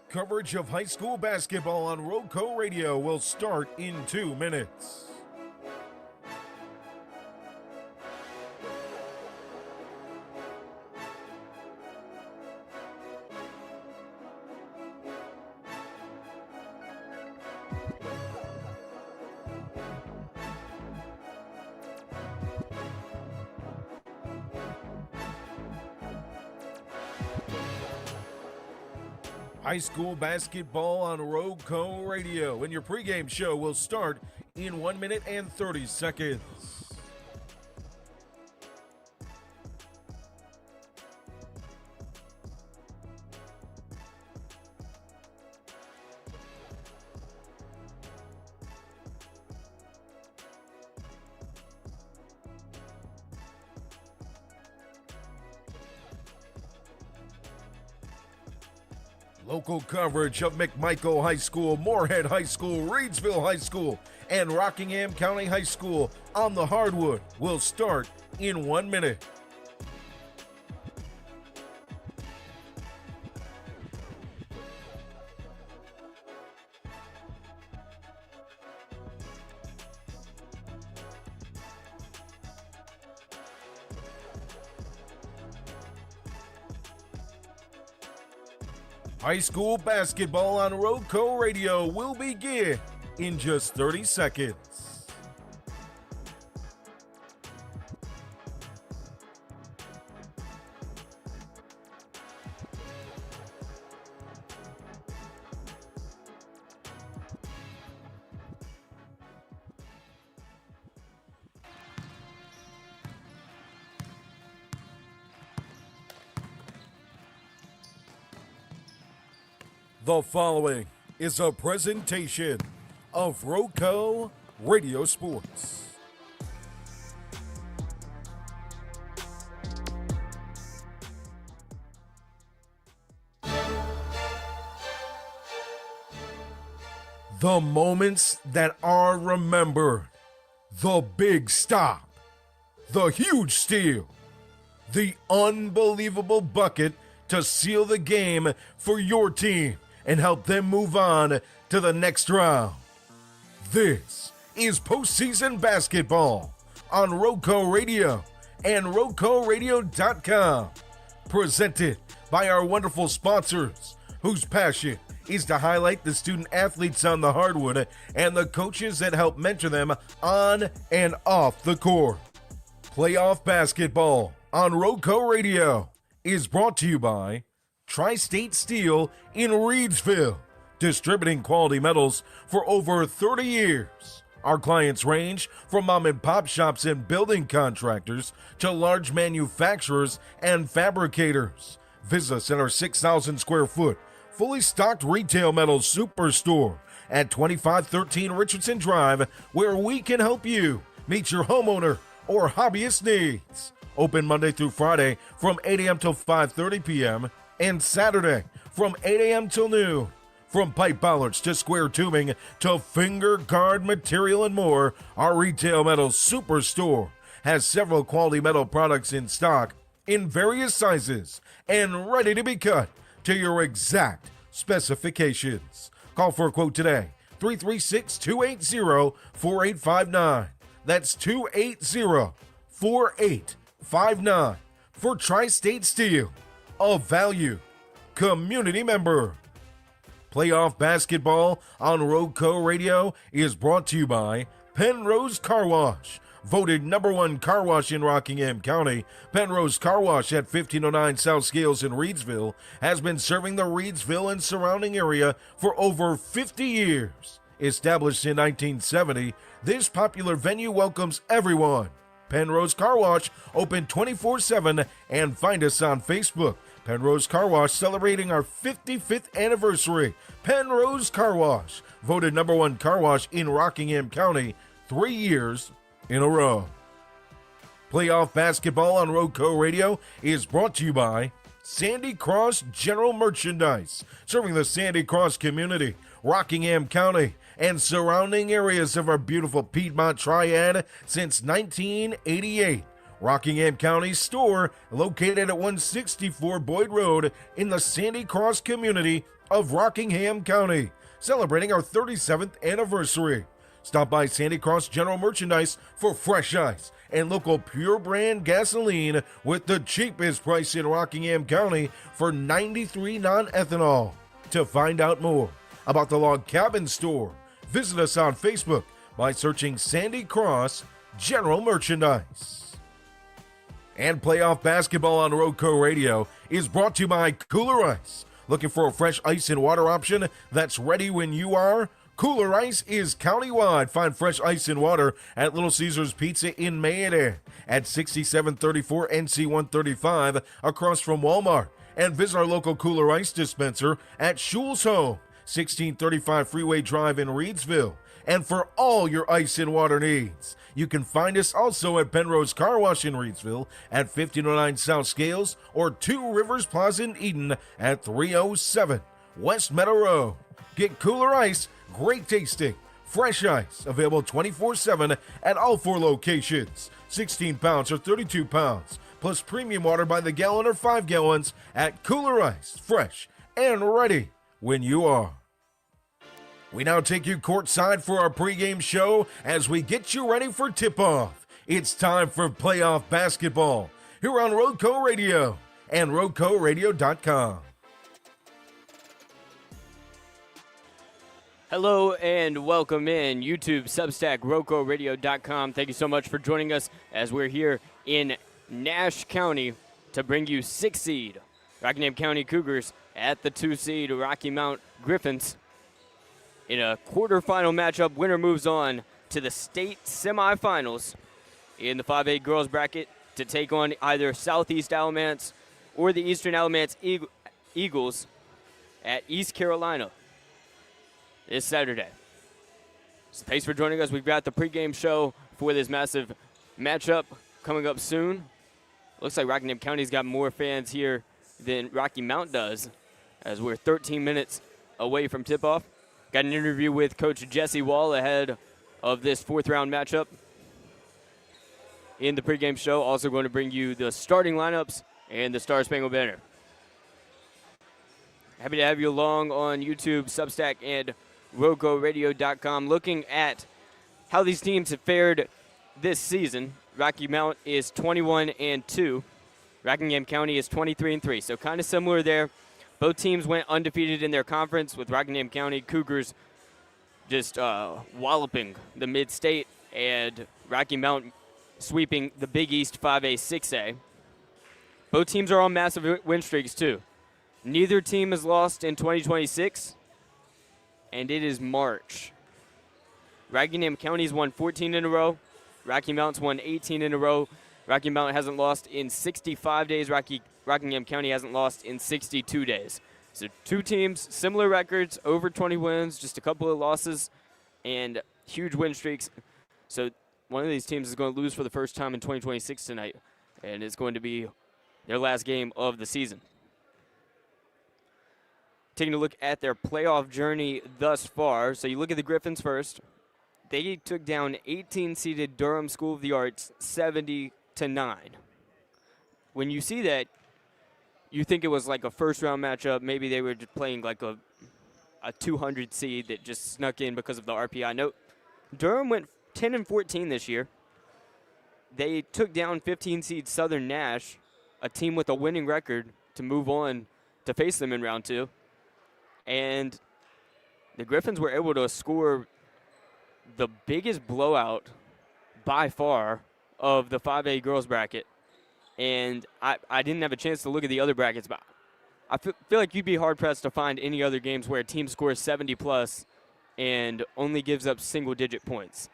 Coverage of high school basketball on RoCo Radio will start in 2 minutes. High school basketball on RoCo Radio, and your pregame show will start in 1 minute and 30 seconds. Local coverage of McMichael High School, Moorhead High School, Reedsville High School, and Rockingham County High School on the hardwood will start in 1 minute. High school basketball on RoCo Radio will begin in just 30 seconds. The following is a presentation of RoCo Radio Sports. The moments that are remembered, the big stop, the huge steal, the unbelievable bucket to seal the game for your team and help them move on to the next round. This is postseason basketball on RoCo Radio and RoCoRadio.com, presented by our wonderful sponsors, whose passion is to highlight the student athletes on the hardwood and the coaches that help mentor them on and off the court. Playoff basketball on RoCo Radio is brought to you by Tri-State Steel in Reedsville, distributing quality metals for over 30 years. Our clients range from mom and pop shops and building contractors to large manufacturers and fabricators. Visit us at our 6,000 square foot, fully stocked retail metals superstore at 2513 Richardson Drive, where we can help you meet your homeowner or hobbyist needs. Open Monday through Friday from 8 a.m. till 5:30 p.m. and Saturday from 8 a.m. till noon. From pipe bollards to square tubing to finger guard material and more, our retail metal superstore has several quality metal products in stock in various sizes and ready to be cut to your exact specifications. Call for a quote today, 336-280-4859. That's 280-4859 for Tri-State Steel, a value community member. Playoff basketball on RoCo Radio is brought to you by Penrose Car Wash. Voted #1 car wash in Rockingham County, Penrose Car Wash at 1509 South Scales in Reedsville has been serving the Reedsville and surrounding area for over 50 years. Established in 1970, this popular venue welcomes everyone. Penrose Car Wash, open 24/7, and find us on Facebook. Penrose Car Wash, celebrating our 55th anniversary. Penrose Car Wash, voted #1 car wash in Rockingham County 3 years in a row. Playoff basketball on RoCo Radio is brought to you by Sandy Cross General Merchandise, serving the Sandy Cross community, Rockingham County, and surrounding areas of our beautiful Piedmont Triad since 1988. Rockingham County store located at 164 Boyd Road in the Sandy Cross community of Rockingham County, celebrating our 37th anniversary. Stop by Sandy Cross General Merchandise for fresh ice and local pure brand gasoline with the cheapest price in Rockingham County for 93 non-ethanol. To find out more about the Log Cabin store, visit us on Facebook by searching Sandy Cross General Merchandise. And playoff basketball on RoCo Radio is brought to you by Cooler Ice. Looking for a fresh ice and water option that's ready when you are? Cooler Ice is countywide. Find fresh ice and water at Little Caesars Pizza in Mayday at 6734 NC 135 across from Walmart. And visit our local Cooler Ice dispenser at Schul's Home, 1635 Freeway Drive in Reedsville. And for all your ice and water needs, you can find us also at Penrose Car Wash in Reedsville at 1509 South Scales or Two Rivers Plaza in Eden at 307 West Meadow Road. Get Cooler Ice, great tasting, fresh ice, available 24/7 at all 4 locations, 16 pounds or 32 pounds, plus premium water by the gallon or 5 gallons at Cooler Ice, fresh and ready when you are. We now take you courtside for our pregame show as we get you ready for tip-off. It's time for playoff basketball here on RoCo Radio and RoCoRadio.com. Hello and welcome in YouTube, Substack, RoCoRadio.com. Thank you so much for joining us as we're here in Nash County to bring you 6th seed Rockingham County Cougars at the 2 seed Rocky Mount Gryphons. In a quarterfinal matchup, winner moves on to the state semifinals in the 5A girls bracket to take on either Southeast Alamance or the Eastern Alamance Eagles at East Carolina this Saturday. So thanks for joining us. We've got the pregame show for this massive matchup coming up soon. Looks like Rockingham County's got more fans here than Rocky Mount does, as we're 13 minutes away from tip-off. Got an interview with Coach Jesse Wall ahead of this 4th-round matchup in the pregame show. Also going to bring you the starting lineups and the Star Spangled Banner. Happy to have you along on YouTube, Substack, and RoCoRadio.com. Looking at how these teams have fared this season, Rocky Mount is 21-2. Rockingham County is 23-3, so kind of similar there. Both teams went undefeated in their conference, with Rockingham County Cougars just walloping the Mid-State and Rocky Mount sweeping the Big East 5A 6A. Both teams are on massive win streaks, too. Neither team has lost in 2026, and it is March. Rockingham County's won 14 in a row. Rocky Mount's won 18 in a row. Rocky Mount hasn't lost in 65 days. Rockingham County hasn't lost in 62 days. So 2 teams, similar records, over 20 wins, just a couple of losses, and huge win streaks. So one of these teams is going to lose for the first time in 2026 tonight, and it's going to be their last game of the season. Taking a look at their playoff journey thus far. So you look at the Gryphons first. They took down 18-seeded Durham School of the Arts 70-9. When you see that, you think it was like a first-round matchup. Maybe they were just playing like a 200 seed that just snuck in because of the RPI. No, Durham went 10-14 this year. They took down 15-seed Southern Nash, a team with a winning record, to move on to face them in round 2. And the Gryphons were able to score the biggest blowout by far of the 5A girls bracket. And I didn't have a chance to look at the other brackets, but I feel like you'd be hard-pressed to find any other games where a team scores 70-plus and only gives up single-digit points.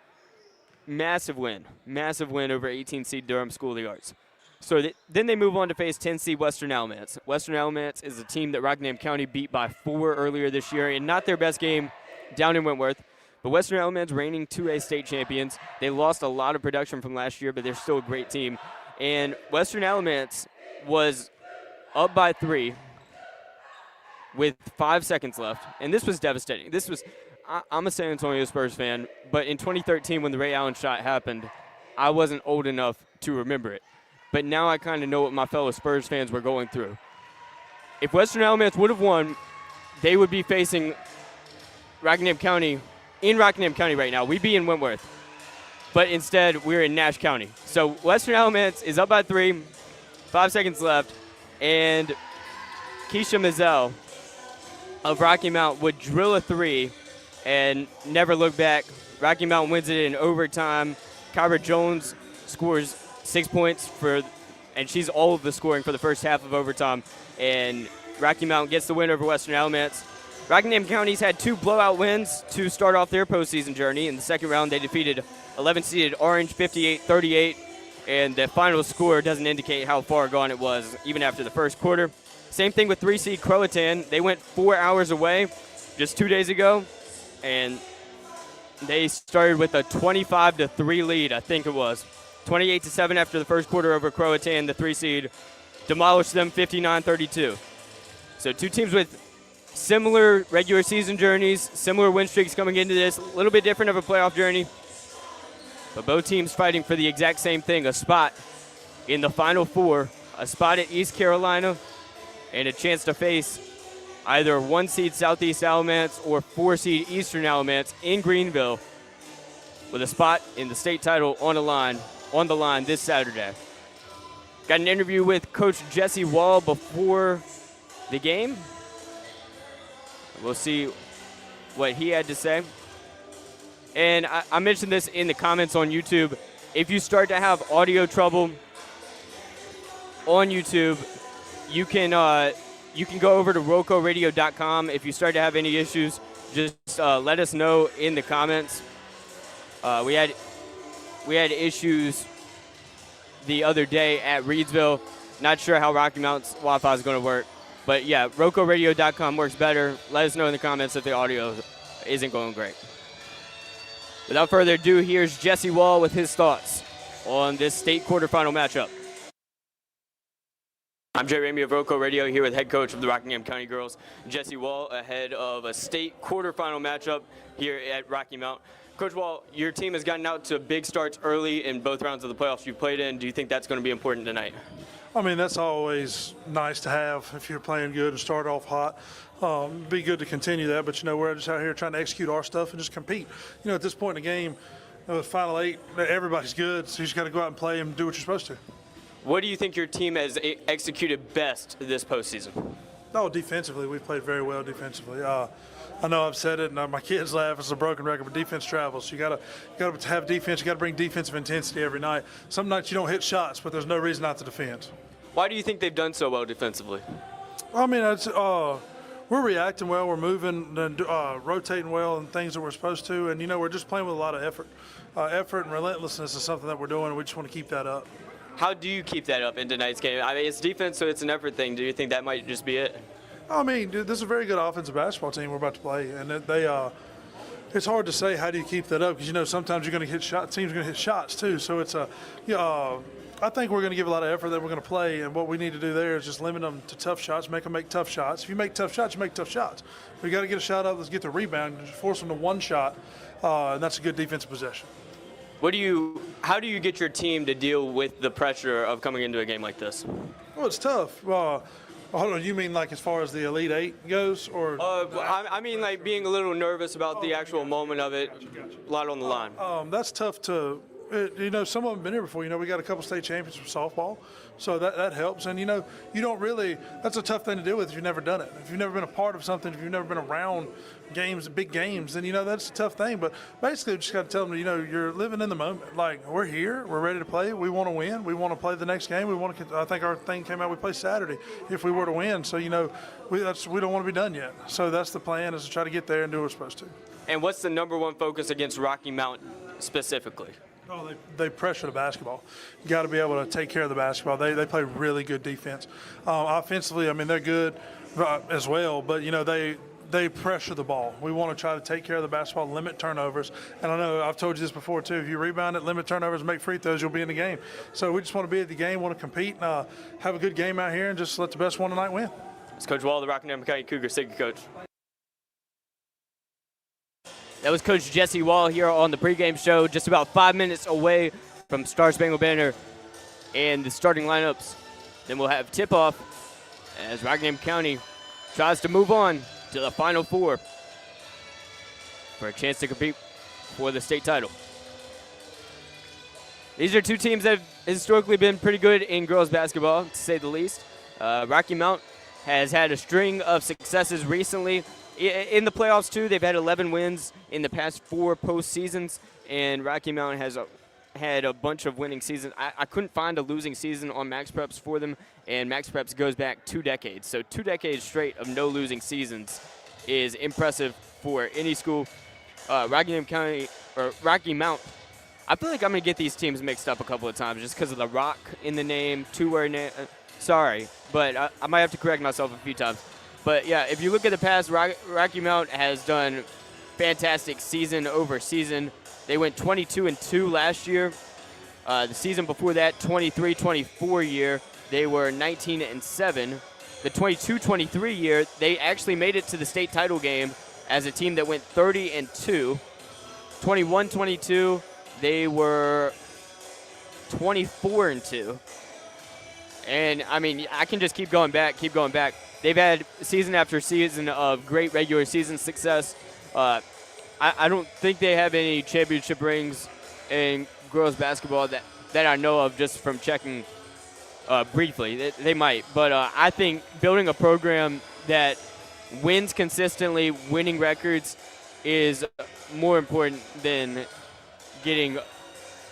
Massive win over 18-seed Durham School of the Arts. So then they move on to face 10-seed Western Alamance. Western Alamance is a team that Rockingham County beat by 4 earlier this year, and not their best game down in Wentworth. But Western Alamance, reigning 2A state champions. They lost a lot of production from last year, but they're still a great team. And Western Alamance was up by 3 with 5 seconds left, and this was devastating. I'm a San Antonio Spurs fan, but in 2013 when the Ray Allen shot happened, I wasn't old enough to remember it. But now I kind of know what my fellow Spurs fans were going through. If Western Alamance would have won, they would be facing Rockingham County in Rockingham County right now. We'd be in Wentworth. But instead, we're in Nash County. So Western Alamance is up by 3, 5 seconds left, and Keisha Mizell of Rocky Mount would drill a 3 and never look back. Rocky Mount wins it in overtime. Kyra Jones scores 6 points and she's all of the scoring for the first half of overtime. And Rocky Mount gets the win over Western Alamance. Rockingham County's had 2 blowout wins to start off their postseason journey. In the second round, they defeated 11-seeded Orange 58-38, and the final score doesn't indicate how far gone it was, even after the first quarter. Same thing with 3-seed Croatan. They went 4 hours away just 2 days ago, and they started with a 25-3 lead, I think it was. 28-7 after the first quarter over Croatan. The 3-seed demolished them 59-32. So 2 teams with similar regular season journeys, similar win streaks coming into this, a little bit different of a playoff journey. But both teams fighting for the exact same thing, a spot in the Final Four, a spot at East Carolina, and a chance to face either 1-seed Southeast Alamance or 4-seed Eastern Alamance in Greenville, with a spot in the state title on the line this Saturday. Got an interview with Coach Jesse Wall before the game. We'll see what he had to say. And I mentioned this in the comments on YouTube. If you start to have audio trouble on YouTube, you can go over to RoCoRadio.com. If you start to have any issues, just let us know in the comments. We had issues the other day at Reedsville. Not sure how Rocky Mount's Wi-Fi is going to work. But, yeah, RoCoRadio.com works better. Let us know in the comments if the audio isn't going great. Without further ado, here's Jesse Wall with his thoughts on this state quarterfinal matchup. I'm Jay Ramey of RoCo Radio here with head coach of the Rockingham County Girls, Jesse Wall, ahead of a state quarterfinal matchup here at Rocky Mount. Coach Wall, your team has gotten out to big starts early in both rounds of the playoffs you played in. Do you think that's going to be important tonight? I mean, that's always nice to have if you're playing good and start off hot. Be good to continue that, but, we're just out here trying to execute our stuff and just compete. At this point in the game, the Final 8, everybody's good, so you just got to go out and play and do what you're supposed to. What do you think your team has executed best this postseason? Oh, defensively, we've played very well defensively. I know I've said it, and my kids laugh. It's a broken record, but defense travels. You got to have defense. You got to bring defensive intensity every night. Some nights you don't hit shots, but there's no reason not to defend. Why do you think they've done so well defensively? I mean, we're reacting well. We're moving and rotating well and things that we're supposed to. And, we're just playing with a lot of effort. Effort and relentlessness is something that we're doing, and we just want to keep that up. How do you keep that up in tonight's game? I mean, it's defense, so it's an effort thing. Do you think that might just be it? I mean, dude, this is a very good offensive basketball team we're about to play. And it's hard to say how do you keep that up because, sometimes you're going to hit shots. Teams are going to hit shots, too. So it's I think we're going to give a lot of effort that we're going to play, and what we need to do there is just limit them to tough shots, make them make tough shots. If you make tough shots, you make tough shots. We got to get a shot up, let's get the rebound, and just force them to one shot, and that's a good defensive possession. How do you get your team to deal with the pressure of coming into a game like this? Well, it's tough. Hold on, you mean like as far as the Elite Eight goes, or? I mean like being a little nervous about the actual moment of it, a lot on the line. That's tough to. Some of them have been here before. We got a couple state champions for softball, so that helps. And, you don't really – that's a tough thing to deal with if you've never done it. If you've never been a part of something, if you've never been around games, big games, then, that's a tough thing. But basically, we just got to tell them, you're living in the moment. Like, we're here. We're ready to play. We want to win. We want to play the next game. I think our thing came out, we play Saturday if we were to win. So, we don't want to be done yet. So that's the plan, is to try to get there and do what we're supposed to. And what's the number one focus against Rocky Mount specifically? Oh, they pressure the basketball. You got to be able to take care of the basketball. They play really good defense. Offensively, I mean, they're good as well, but, they pressure the ball. We want to try to take care of the basketball, limit turnovers. And I know I've told you this before, too. If you rebound it, limit turnovers, make free throws, you'll be in the game. So we just want to be at the game, want to compete, and have a good game out here, and just let the best one tonight win. It's Coach Wall, the Rockingham County Cougars. Thank you, Coach. That was Coach Jesse Wall here on the pregame show, just about 5 minutes away from Star Spangled Banner and the starting lineups. Then we'll have tip-off as Rockingham County tries to move on to the Final Four for a chance to compete for the state title. These are two teams that have historically been pretty good in girls basketball, to say the least. Rocky Mount has had a string of successes recently. In the playoffs, too, they've had 11 wins in the past 4 postseasons, and Rocky Mount has had a bunch of winning seasons. I couldn't find a losing season on Max Preps for them, and Max Preps goes back 2 decades. So 2 decades straight of no losing seasons is impressive for any school. Rockingham County, or Rocky Mount, I feel like I'm going to get these teams mixed up a couple of times just because of the rock in the name, 2-word name. Sorry, but I might have to correct myself a few times. But, yeah, if you look at the past, Rocky Mount has done fantastic season over season. They went 22-2 last year. The season before that, 23-24 year, they were 19-7. The 22-23 year, they actually made it to the state title game as a team that went 30-2. 21-22, they were 24-2. And, I mean, I can just keep going back. They've had season after season of great regular season success. I don't think they have any championship rings in girls basketball that I know of just from checking briefly. They might. But I think building a program that wins consistently, winning records, is more important than getting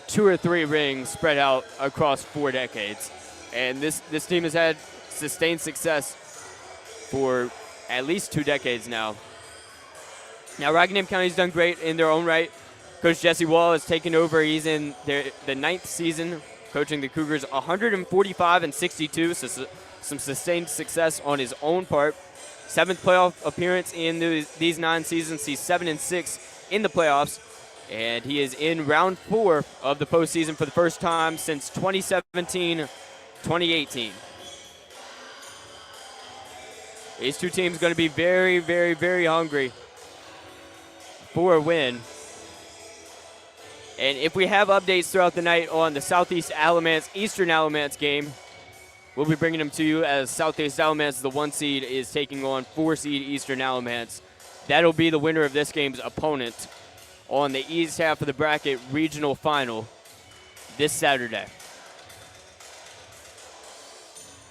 2 or 3 rings spread out across 4 decades. And this team has had sustained success for at least 2 decades now. Now, Rockingham County's done great in their own right. Coach Jesse Wall has taken over. He's in the 9th season coaching the Cougars, 145-62, so some sustained success on his own part. 7th playoff appearance in these 9 seasons. He's 7-6 in the playoffs, and he is in round 4 of the postseason for the first time since 2017-2018. These two teams going to be very, very, very hungry for a win. And if we have updates throughout the night on the Southeast Alamance, Eastern Alamance game, we'll be bringing them to you as Southeast Alamance, the 1 seed, is taking on 4 seed Eastern Alamance. That'll be the winner of this game's opponent on the east half of the bracket regional final this Saturday.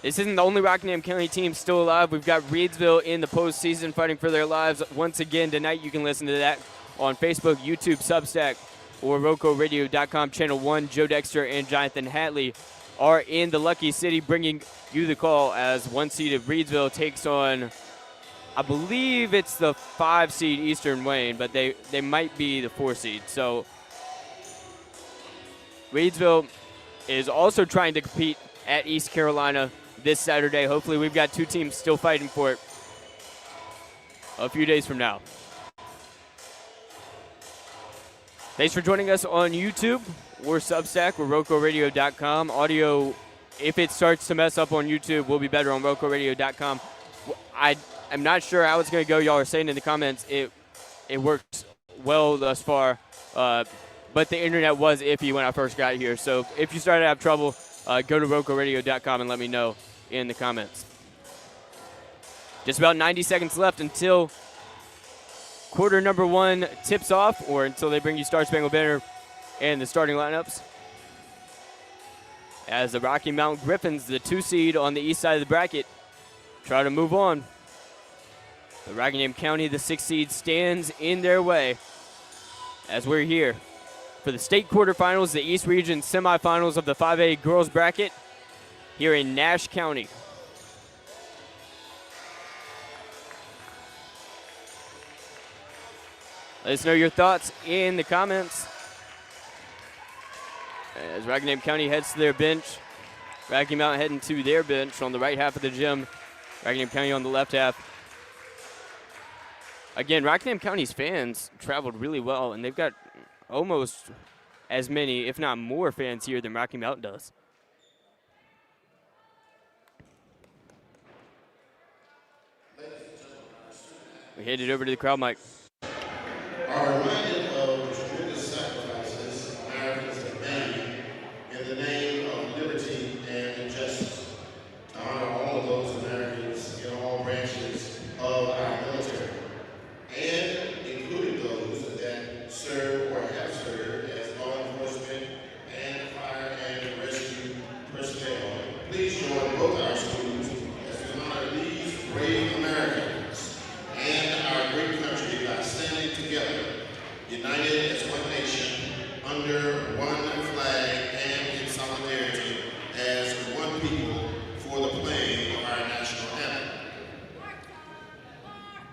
This isn't the only Rockingham County team still alive. We've got Reedsville in the postseason fighting for their lives once again tonight. You can listen to that on Facebook, YouTube, Substack, or RoCoRadio.com. Channel 1, Joe Dexter and Jonathan Hatley are in the Lucky City bringing you the call as 1-seeded Reedsville takes on, I believe it's the 5-seed Eastern Wayne, but they might be the 4-seed. So Reedsville is also trying to compete at East Carolina this Saturday. Hopefully we've got 2 teams still fighting for it a few days from now. Thanks for joining us on YouTube or Substack or RoCoRadio.com. Audio, if it starts to mess up on YouTube, will be better on RoCoRadio.com. I'm not sure how it's going to go. Y'all are saying in the comments it worked well thus far, but the internet was iffy when I first got here. So if you started to have trouble, go to RoCoRadio.com and let me know in the comments. Just about 90 seconds left until quarter number 1 tips off, or until they bring you Star Spangled Banner and the starting lineups. As the Rocky Mount Gryphons, the 2 seed on the east side of the bracket, try to move on. The Rockingham County, the 6 seed, stands in their way as we're here for the state quarterfinals, the East Region semifinals of the 5A girls bracket here in Nash County. Let us know your thoughts in the comments. As Rockingham County heads to their bench, Rocky Mount heading to their bench on the right half of the gym, Rockingham County on the left half. Again, Rockingham County's fans traveled really well, and they've got almost as many, if not more, fans here than Rocky Mount does. We hand it over to the crowd mic. Are reminded of the tremendous sacrifices Americans have made in the name of liberty of our military, and including those that serve or have served as law enforcement and fire and rescue personnel. Please join both our schools as we honor these brave Americans and our great country by standing together, united as one nation, under one flag and in solidarity as one people for the playing of our national anthem.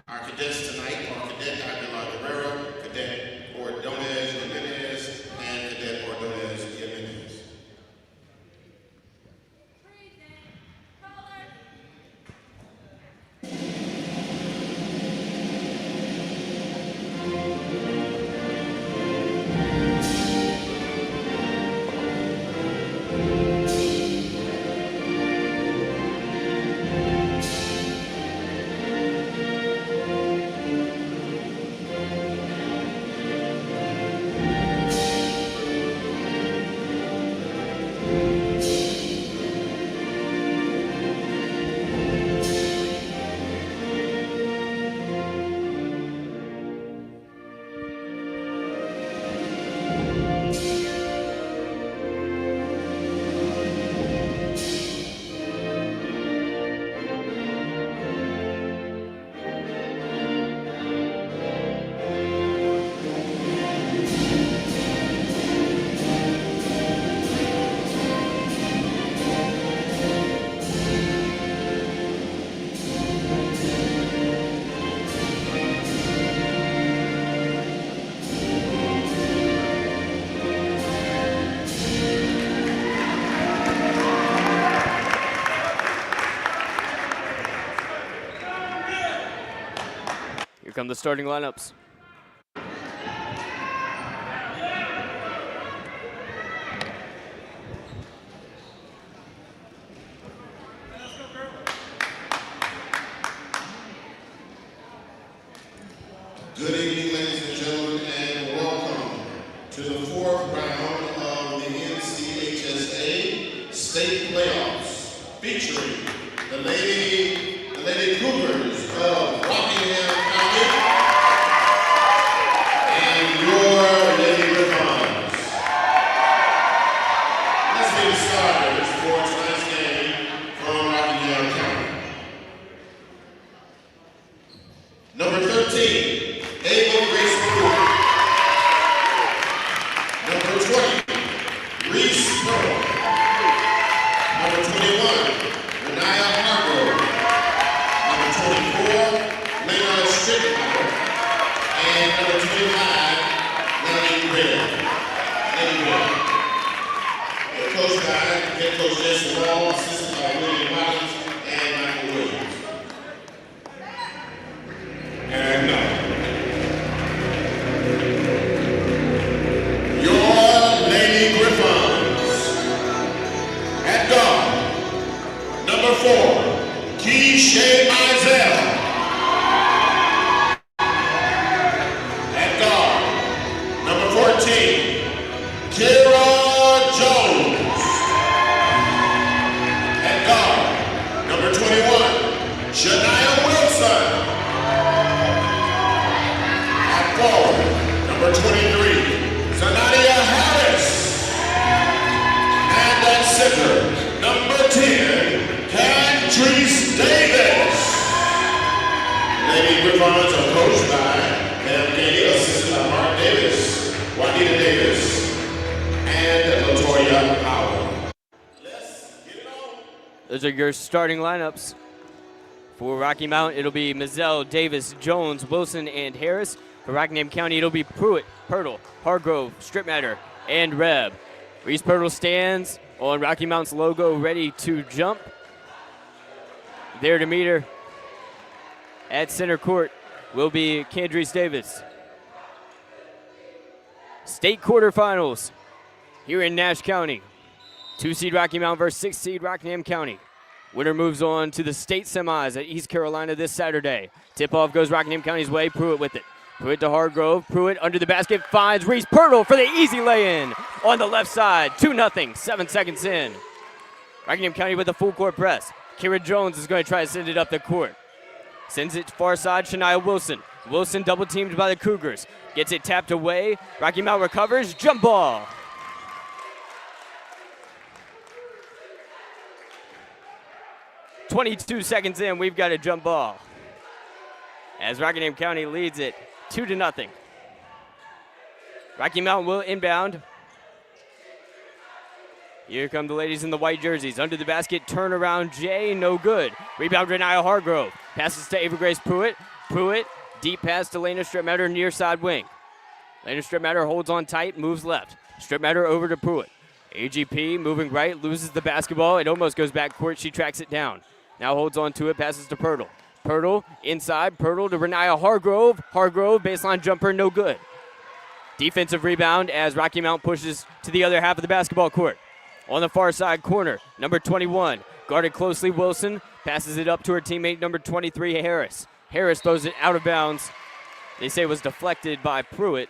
Our cadets tonight are Cadet Aguilar Guerrero, Cadet Ordonez Jimenez, and Cadet Ordonez Jimenez. Come the starting lineups. Good evening, ladies and gentlemen, and welcome to the fourth round of the NCHSAA state playoffs, featuring the Lady Cougars of Rockingham County and your Lady Gryphons. Let's get started for tonight's game from Rockingham County. Number 13, Ava Grace Brewer. Number 20, Reese Pearl. Number 21, Renaya Hargrove. Number 24, Lena Strickler. And number 25, Lady Red. Head coach head coach Jesse Wall, assistant by William Rollins and Michael Williams. And your Lady Gryphons. At guard, number 4, Keisha Mizell. At guard, number 14, Kira Jones. At guard, number 21, Shania Wilson. Forward, number 23, Zanadia Harris. And at center, number 10, Catrice Davis. Lady Gryphons are coached by Pam Gay, assisted by Mark Davis, Juanita Davis, and Latoya Howard. Let's get it on. Those are your starting lineups. For Rocky Mount, it'll be Mizell, Davis, Jones, Wilson, and Harris. For Rockingham County, it'll be Pruitt, Pirtle, Hargrove, Stripmatter, and Reb. Reese Pirtle stands on Rocky Mount's logo, ready to jump. There to meet her at center court will be Catrice Davis. State quarterfinals here in Nash County. 2-seed Rocky Mount versus 6-seed Rockingham County. Winner moves on to the state semis at East Carolina this Saturday. Tip-off goes Rockingham County's way. Pruitt with it. Pruitt to Hargrove. Pruitt under the basket finds Reese Pirtle for the easy lay-in on the left side. 2-0, 7 seconds in. Rockingham County with a full court press. Kira Jones is going to try to send it up the court. Sends it far side, Shania Wilson. Wilson double teamed by the Cougars. Gets it tapped away. Rocky Mount recovers. Jump ball. "22 seconds in, we've got a jump ball. As Rockingham County leads it 2-0. Rocky Mount will inbound. Here come the ladies in the white jerseys. Under the basket, turnaround Jay, no good. Rebound, Renaya Hargrove. Passes to Ava Grace Pruitt. Pruitt, deep pass to Lena Stripmatter, near side wing. Lena Stripmatter holds on tight, moves left. Stripmatter over to Pruitt. AGP moving right, loses the basketball. It almost goes back court. She tracks it down. Now holds on to it, passes to Pirtle. Pirtle inside, Pirtle to Renaya Hargrove. Hargrove, baseline jumper, no good. Defensive rebound as Rocky Mount pushes to the other half of the basketball court. On the far side corner, number 21, guarded closely, Wilson, passes it up to her teammate, number 23, Harris. Harris throws it out of bounds. They say it was deflected by Pruitt.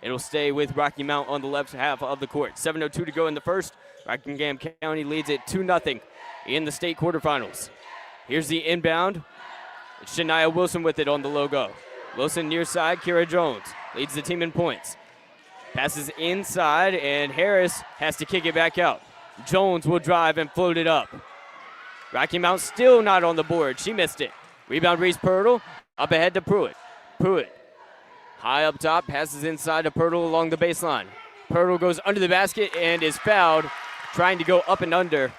It'll stay with Rocky Mount on the left half of the court. 7:02 to go in the first. Rockingham County leads it 2-0 in the state quarterfinals. Here's the inbound. It's Shania Wilson with it on the logo. Wilson near side, Kira Jones leads the team in points. Passes inside, and Harris has to kick it back out. Jones will drive and float it up. Rocky Mount still not on the board. She missed it. Rebound, Reese Pirtle. Up ahead to Pruitt. Pruitt, high up top, passes inside to Pirtle along the baseline. Pirtle goes under the basket and is fouled, trying to go up and under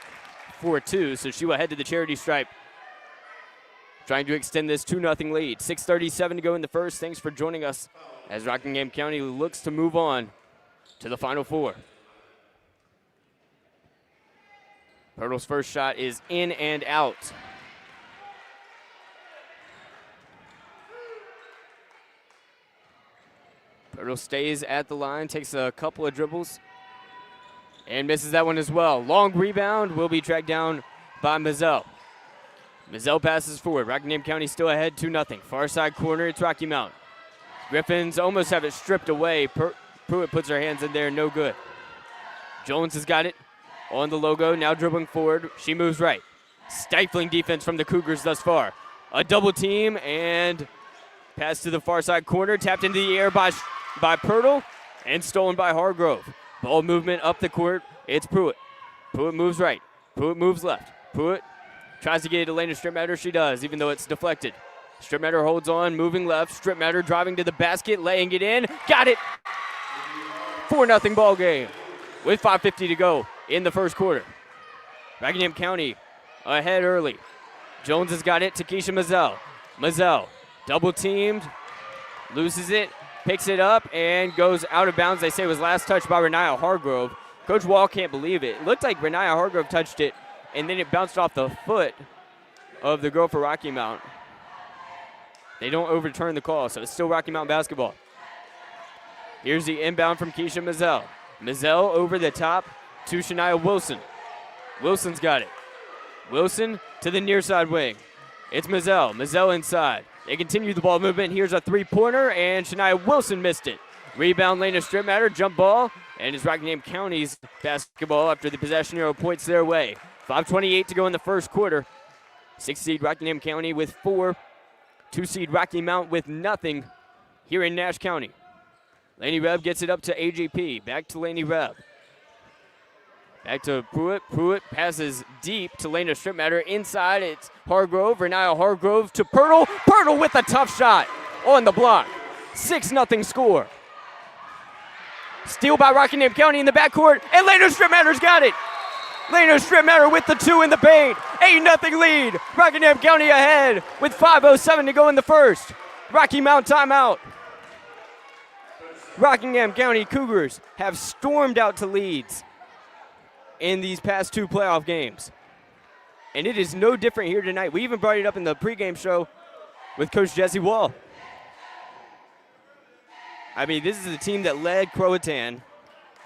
for 2, so she will head to the charity stripe, trying to extend this 2-0 lead. 6:37 to go in the first. Thanks for joining us as Rockingham County looks to move on to the Final Four. Pirtle's first shot is in and out. Pirtle stays at the line, takes a couple of dribbles, and misses that one as well. Long rebound will be tracked down by Mazzell. Mazzell passes forward. Rockingham County still ahead 2-0. Far side corner, it's Rocky Mount. Gryphons almost have it stripped away. Pruitt puts her hands in there, no good. Jones has got it on the logo, now dribbling forward. She moves right. Stifling defense from the Cougars thus far. A double team and pass to the far side corner, tapped into the air by Pirtle and stolen by Hargrove. Ball movement up the court, it's Pruitt. Pruitt moves right, Pruitt moves left. Pruitt tries to get it to Lena Stripmatter, she does, even though it's deflected. Stripmatter holds on, moving left. Stripmatter driving to the basket, laying it in. Got it! 4-0 ball game with 5:50 to go in the first quarter. Rockingham County ahead early. Jones has got it to Keisha Mazzell. Mazzell double teamed, loses it, picks it up, and goes out of bounds. They say it was last touched by Renaya Hargrove. Coach Wall can't believe it. It looked like Renaya Hargrove touched it, and then it bounced off the foot of the girl for Rocky Mount. They don't overturn the call, so it's still Rocky Mount basketball. Here's the inbound from Keisha Mazzell. Mazzell over the top to Shania Wilson. Wilson's got it. Wilson to the near side wing. It's Mazzell. Mazzell inside. They continue the ball movement. Here's a three-pointer, and Shania Wilson missed it. Rebound, Lena Stripmatter, jump ball, and it's Rockingham County's basketball after the possession arrow points their way. 5:28 to go in the first quarter. 6 seed Rockingham County with 4. 2 seed Rocky Mount with nothing here in Nash County. Laney Reb gets it up to AGP. Back to Laney Reb. Back to Pruitt. Pruitt passes deep to Lena Stripmatter. Inside, it's Hargrove. Renaya Hargrove to Pirtle. Pirtle with a tough shot on the block. 6-0 score. Steal by Rockingham County in the backcourt, and Lena Stripmatter's got it. Lena Stripmatter with the 2 in the paint. 8-0 lead. Rockingham County ahead with 5:07 to go in the first. Rocky Mount timeout. Rockingham County Cougars have stormed out to leads in these past 2 playoff games. And it is no different here tonight. We even brought it up in the pregame show with Coach Jesse Wall. I mean, this is a team that led Croatan,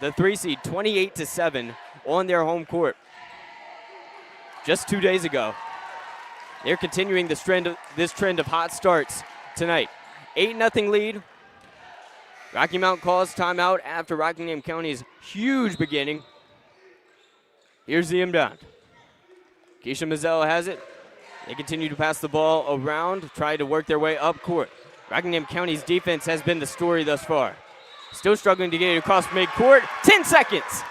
the 3 seed, 28-7 on their home court just 2 days ago. They're continuing this trend of hot starts tonight. 8-0 lead. Rocky Mount calls timeout after Rockingham County's huge beginning. Here's the inbound. Keisha Mazzell has it. They continue to pass the ball around, try to work their way up court. Rockingham County's defense has been the story thus far. Still struggling to get it across midcourt. 10 seconds.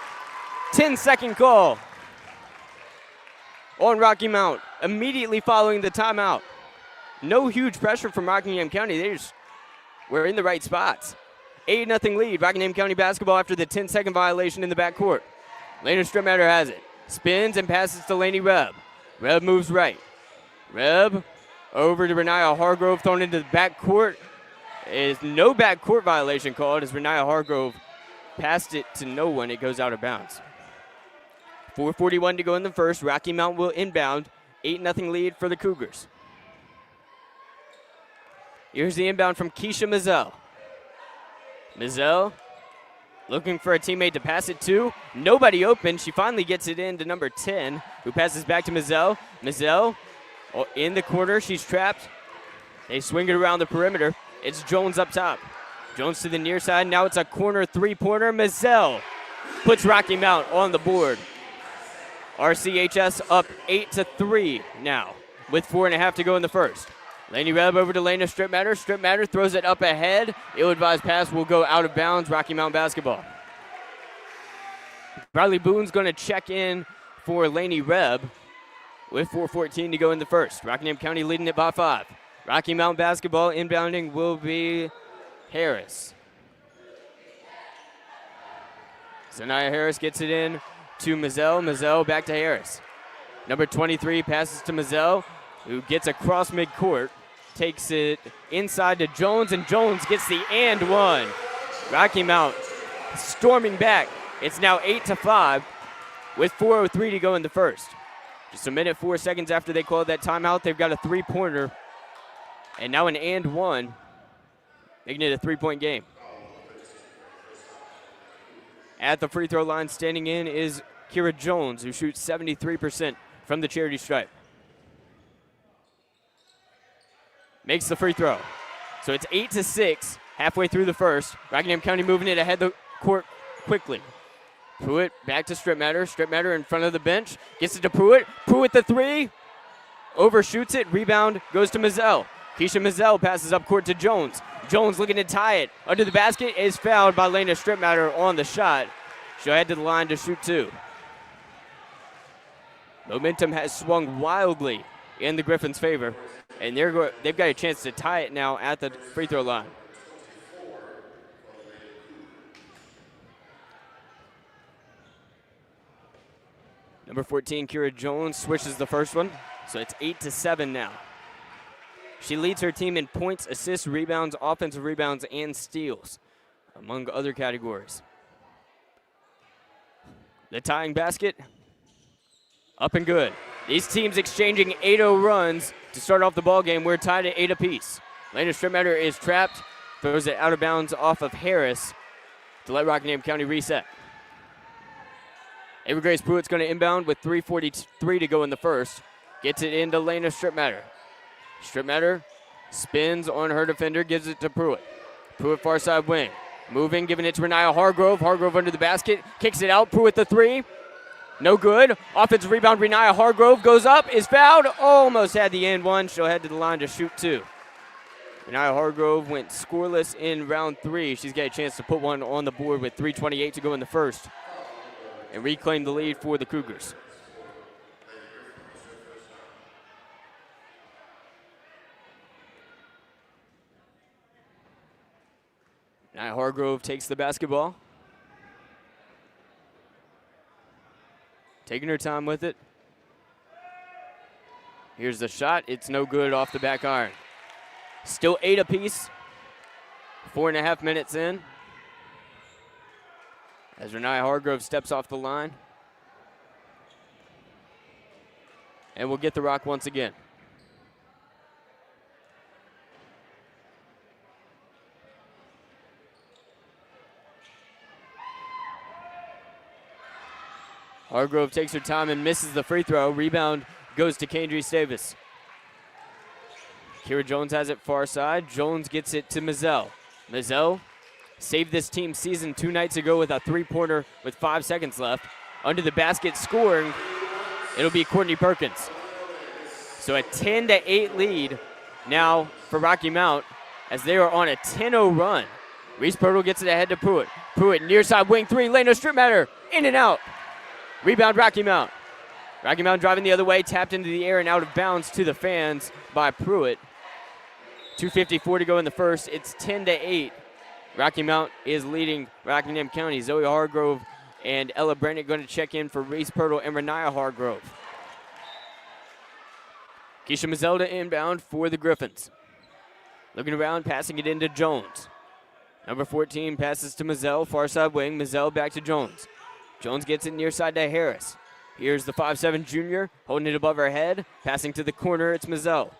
10-second call on Rocky Mount immediately following the timeout. No huge pressure from Rockingham County. They just were in the right spots. 8-0 lead. Rockingham County basketball after the 10-second violation in the backcourt. Lena Strittmatter has it. Spins and passes to Laney Reb. Reb moves right. Reb over to Renaya Hargrove, thrown into the backcourt. Is no backcourt violation called as Renaya Hargrove passed it to no one. It goes out of bounds. 4:41 to go in the first. Rocky Mount will inbound. 8-0 lead for the Cougars. Here's the inbound from Keisha Mizell. Mizell looking for a teammate to pass it to. Nobody open. She finally gets it in to number 10, who passes back to Mizell. Mizell in the corner. She's trapped. They swing it around the perimeter. It's Jones up top. Jones to the near side. Now it's a corner three-pointer. Mizell puts Rocky Mount on the board. RCHS up 8-3 now with 4.5 to go in the first. Laney Reb over to Lena Strittmatter. Strittmatter throws it up ahead. Ill-advised pass will go out of bounds. Rocky Mount basketball. Bradley Boone's going to check in for Laney Reb with 4:14 to go in the first. Rockingham County leading it by 5. Rocky Mount basketball inbounding will be Harris. Zanaya Harris gets it in to Mizell. Mizell back to Harris. Number 23 passes to Mizell, who gets across midcourt. Takes it inside to Jones, and Jones gets the and one. Rocky Mount storming back. It's now 8-5 with 4:03 to go in the first. Just a minute, 4 seconds after they called that timeout, they've got a three-pointer. And now an and one, making it a three-point game. At the free throw line standing in is Kira Jones, who shoots 73% from the charity stripe. Makes the free throw. So it's 8-6, halfway through the first. Rockingham County moving it ahead the court quickly. Pruitt back to Strittmatter. Strittmatter in front of the bench. Gets it to Pruitt. Pruitt the three. Overshoots it. Rebound goes to Mizell. Keisha Mizell passes up court to Jones. Jones looking to tie it. Under the basket is fouled by Lena Strittmatter on the shot. She'll head to the line to shoot two. Momentum has swung wildly in the Gryphons' favor, and they've got a chance to tie it now at the free throw line. Number 14, Kira Jones, switches the first one, so it's 8-7 now. She leads her team in points, assists, rebounds, offensive rebounds, and steals, among other categories. The tying basket, up and good. These teams exchanging 8-0 runs to start off the ball game. We're tied at 8 apiece. Lena Strittmatter is trapped, throws it out of bounds off of Harris to let Rockingham County reset. Avery Grace Pruitt's going to inbound with 3:43 to go in the first. Gets it into Lena Strittmatter. Strittmatter spins on her defender, gives it to Pruitt. Pruitt far side wing. Moving, giving it to Renaya Hargrove. Hargrove under the basket, kicks it out. Pruitt the three. No good. Offensive rebound, Renaya Hargrove goes up, is fouled. Almost had the end one. She'll head to the line to shoot two. Renaya Hargrove went scoreless in round 3. She's got a chance to put one on the board with 3:28 to go in the first and reclaim the lead for the Cougars. Now Hargrove takes the basketball. Taking her time with it. Here's the shot. It's no good off the back iron. Still 8 apiece. 4.5 minutes in. As Renaya Hargrove steps off the line. And we'll get the rock once again. Hargrove takes her time and misses the free throw. Rebound goes to Kendrys Davis. Kira Jones has it far side. Jones gets it to Mizell. Mizell saved this team season 2 nights ago with a three-pointer with 5 seconds left. Under the basket scoring, it'll be Courtney Perkins. So a 10-8 lead now for Rocky Mount as they are on a 10-0 run. Reese Pirtle gets it ahead to Pruitt. Pruitt near side wing 3, Leno strip matter, in and out. Rebound Rocky Mount. Rocky Mount driving the other way, tapped into the air and out of bounds to the fans by Pruitt. 2:54 to go in the first. It's 10-8. Rocky Mount is leading Rockingham County. Zoe Hargrove and Ella Brennick going to check in for Reese Pirtle and Renaya Hargrove. Keisha Mazzelda inbound for the Gryphons. Looking around, passing it into Jones. Number 14 passes to Mazzell, far side wing. Mazzell back to Jones. Jones gets it near side to Harris. Here's the 5'7 junior, holding it above her head. Passing to the corner, it's Mazzell.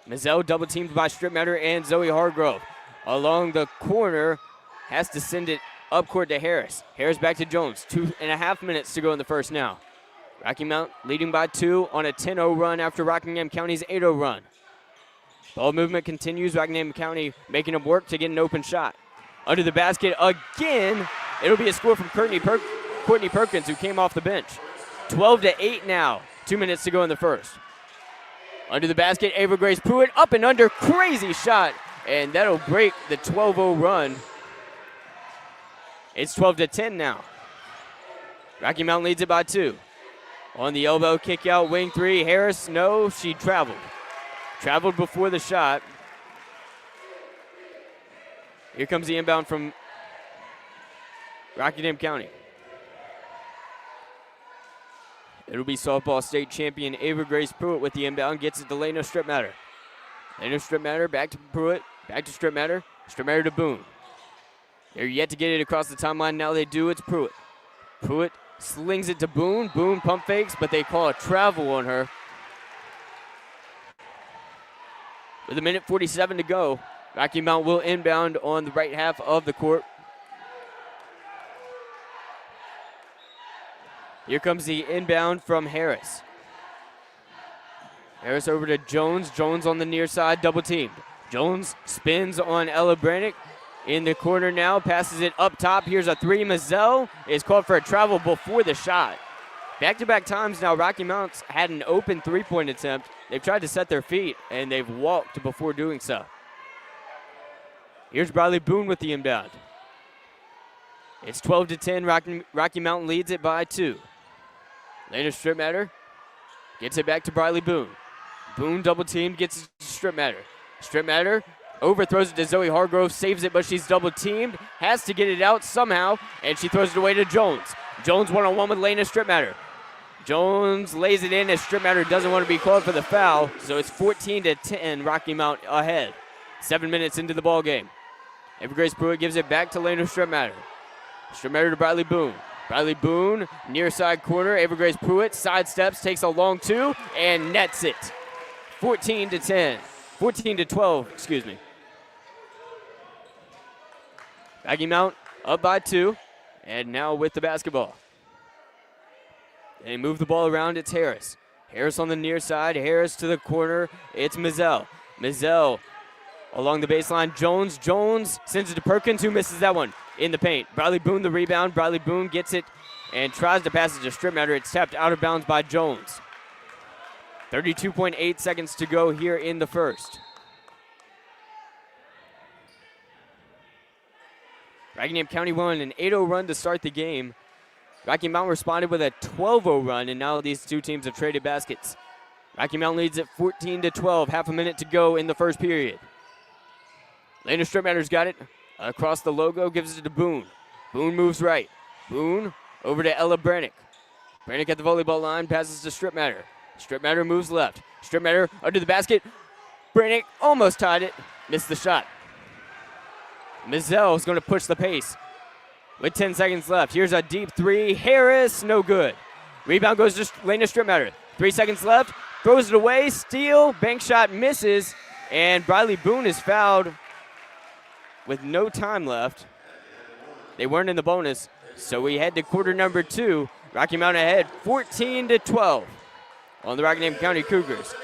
Mazzell double teamed by Strip Matter and Zoe Hargrove. Along the corner, has to send it up court to Harris. Harris back to Jones. 2.5 minutes to go in the first now. Rocky Mount leading by 2 on a 10-0 run after Rockingham County's 8-0 run. Ball movement continues. Rockingham County making them work to get an open shot. Under the basket again. It'll be a score from Courtney Perkins, who came off the bench. 12-8 now. 2 minutes to go in the first. Under the basket, Ava Grace Pruitt up and under. Crazy shot. And that'll break the 12-0 run. It's 12-10 now. Rocky Mount leads it by 2. On the elbow, kick out, wing 3. Harris, no, she traveled. Traveled before the shot. Here comes the inbound from Rockingham County. It'll be softball state champion Ava Grace Pruitt with the inbound. Gets it to Leno Strip Matter. Leno Strip Matter, back to Pruitt. Back to Strip Matter. Strip Matter to Boone. They're yet to get it across the timeline. Now they do. It's Pruitt. Pruitt slings it to Boone. Boone pump fakes, but they call a travel on her. With 1:47 to go, Rocky Mount will inbound on the right half of the court. Here comes the inbound from Harris. Harris over to Jones. Jones on the near side, double teamed. Jones spins on Ella Brannick. In the corner now, passes it up top. Here's a 3. Mazzell is called for a travel before the shot. Back-to-back times now, Rocky Mount's had an open three-point attempt. They've tried to set their feet, and they've walked before doing so. Here's Bradley Boone with the inbound. It's 12-10. Rocky Mountain leads it by 2. Later Strip Matter gets it back to Bradley Boone. Boone double-teamed, gets it to Strip Matter. Strip Matter overthrows it to Zoe Hargrove, saves it, but she's double-teamed. Has to get it out somehow, and she throws it away to Jones. Jones one-on-one with Lena Strip Matter. Jones lays it in as Strip Matter doesn't want to be called for the foul, so it's 14-10, Rocky Mount ahead. 7 minutes into the ball game. Ava Grace Pruitt gives it back to Lena Strip Matter. Strip Matter to Bradley Boone. Bradley Boone, near side corner. Ava Grace Pruitt sidesteps, takes a long 2, and nets it. 14-10. 14-12, excuse me. Rocky Mount up by 2, and now with the basketball. They move the ball around, it's Harris. Harris on the near side, Harris to the corner, it's Mazzell. Mazzell along the baseline, Jones sends it to Perkins, who misses that one in the paint. Bradley Boone the rebound, Bradley Boone gets it and tries to pass it to Strip Matter. It's tapped out of bounds by Jones. 32.8 seconds to go here in the first. Rockingham County won an 8-0 run to start the game. Rocky Mount responded with a 12-0 run, and now these two teams have traded baskets. Rocky Mount leads at 14-12, half a minute to go in the first period. Lena Strip Matter's got it across the logo, gives it to Boone. Boone moves right. Boone over to Ella Brannick. Brannick at the volleyball line, passes to Strip Matter. Strip Matter moves left. Strip Matter under the basket. Brannick almost tied it, missed the shot. Mazzell is going to push the pace with 10 seconds left. Here's a deep 3. Harris, no good. Rebound goes to Lena Strip Matter. 3 seconds left. Throws it away. Steal. Bank shot misses. And Bradley Boone is fouled with no time left. They weren't in the bonus. So we head to quarter number 2. Rocky Mount ahead 14-12 on the Rockingham County Cougars.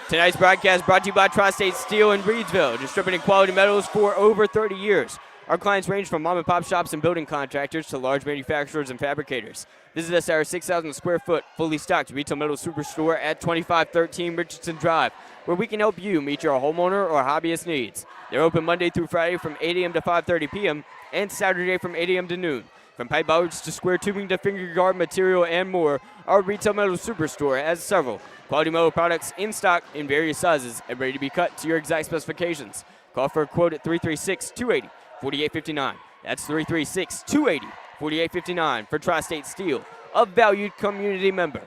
Tonight's broadcast brought to you by Tri-State Steel in Reedsville, distributing quality metals for over 30 years. Our clients range from mom and pop shops and building contractors to large manufacturers and fabricators. Visit us at our 6,000 square foot, fully stocked retail metal superstore at 2513 Richardson Drive, where we can help you meet your homeowner or hobbyist needs. They're open Monday through Friday from 8 a.m. to 5:30 p.m. and Saturday from 8 a.m. to noon. From pipe bollards to square tubing to finger guard material and more, our retail metal superstore has several quality metal products in stock in various sizes and ready to be cut to your exact specifications. Call for a quote at 336-280-4859. That's 336-280-4859 for Tri-State Steel, a valued community member.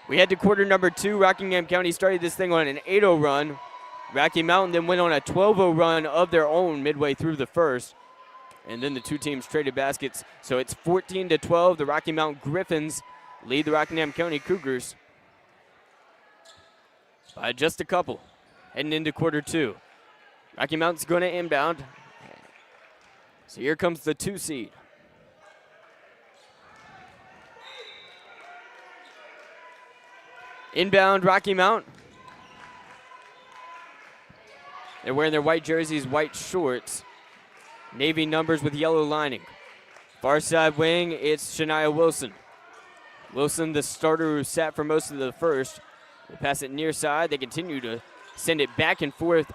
We head to quarter number 2. Rockingham County started this thing on an 8-0 run. Rocky Mountain then went on a 12-0 run of their own midway through the first. And then the two teams traded baskets. So it's 14-12. The Rocky Mountain Gryphons lead the Rockingham County Cougars by just a couple. Heading into quarter 2. Rocky Mountain's going to inbound. So here comes the 2 seed. Inbound Rocky Mountain. They're wearing their white jerseys, white shorts. Navy numbers with yellow lining. Far side wing, it's Shania Wilson. Wilson, the starter who sat for most of the first. They pass it near side. They continue to send it back and forth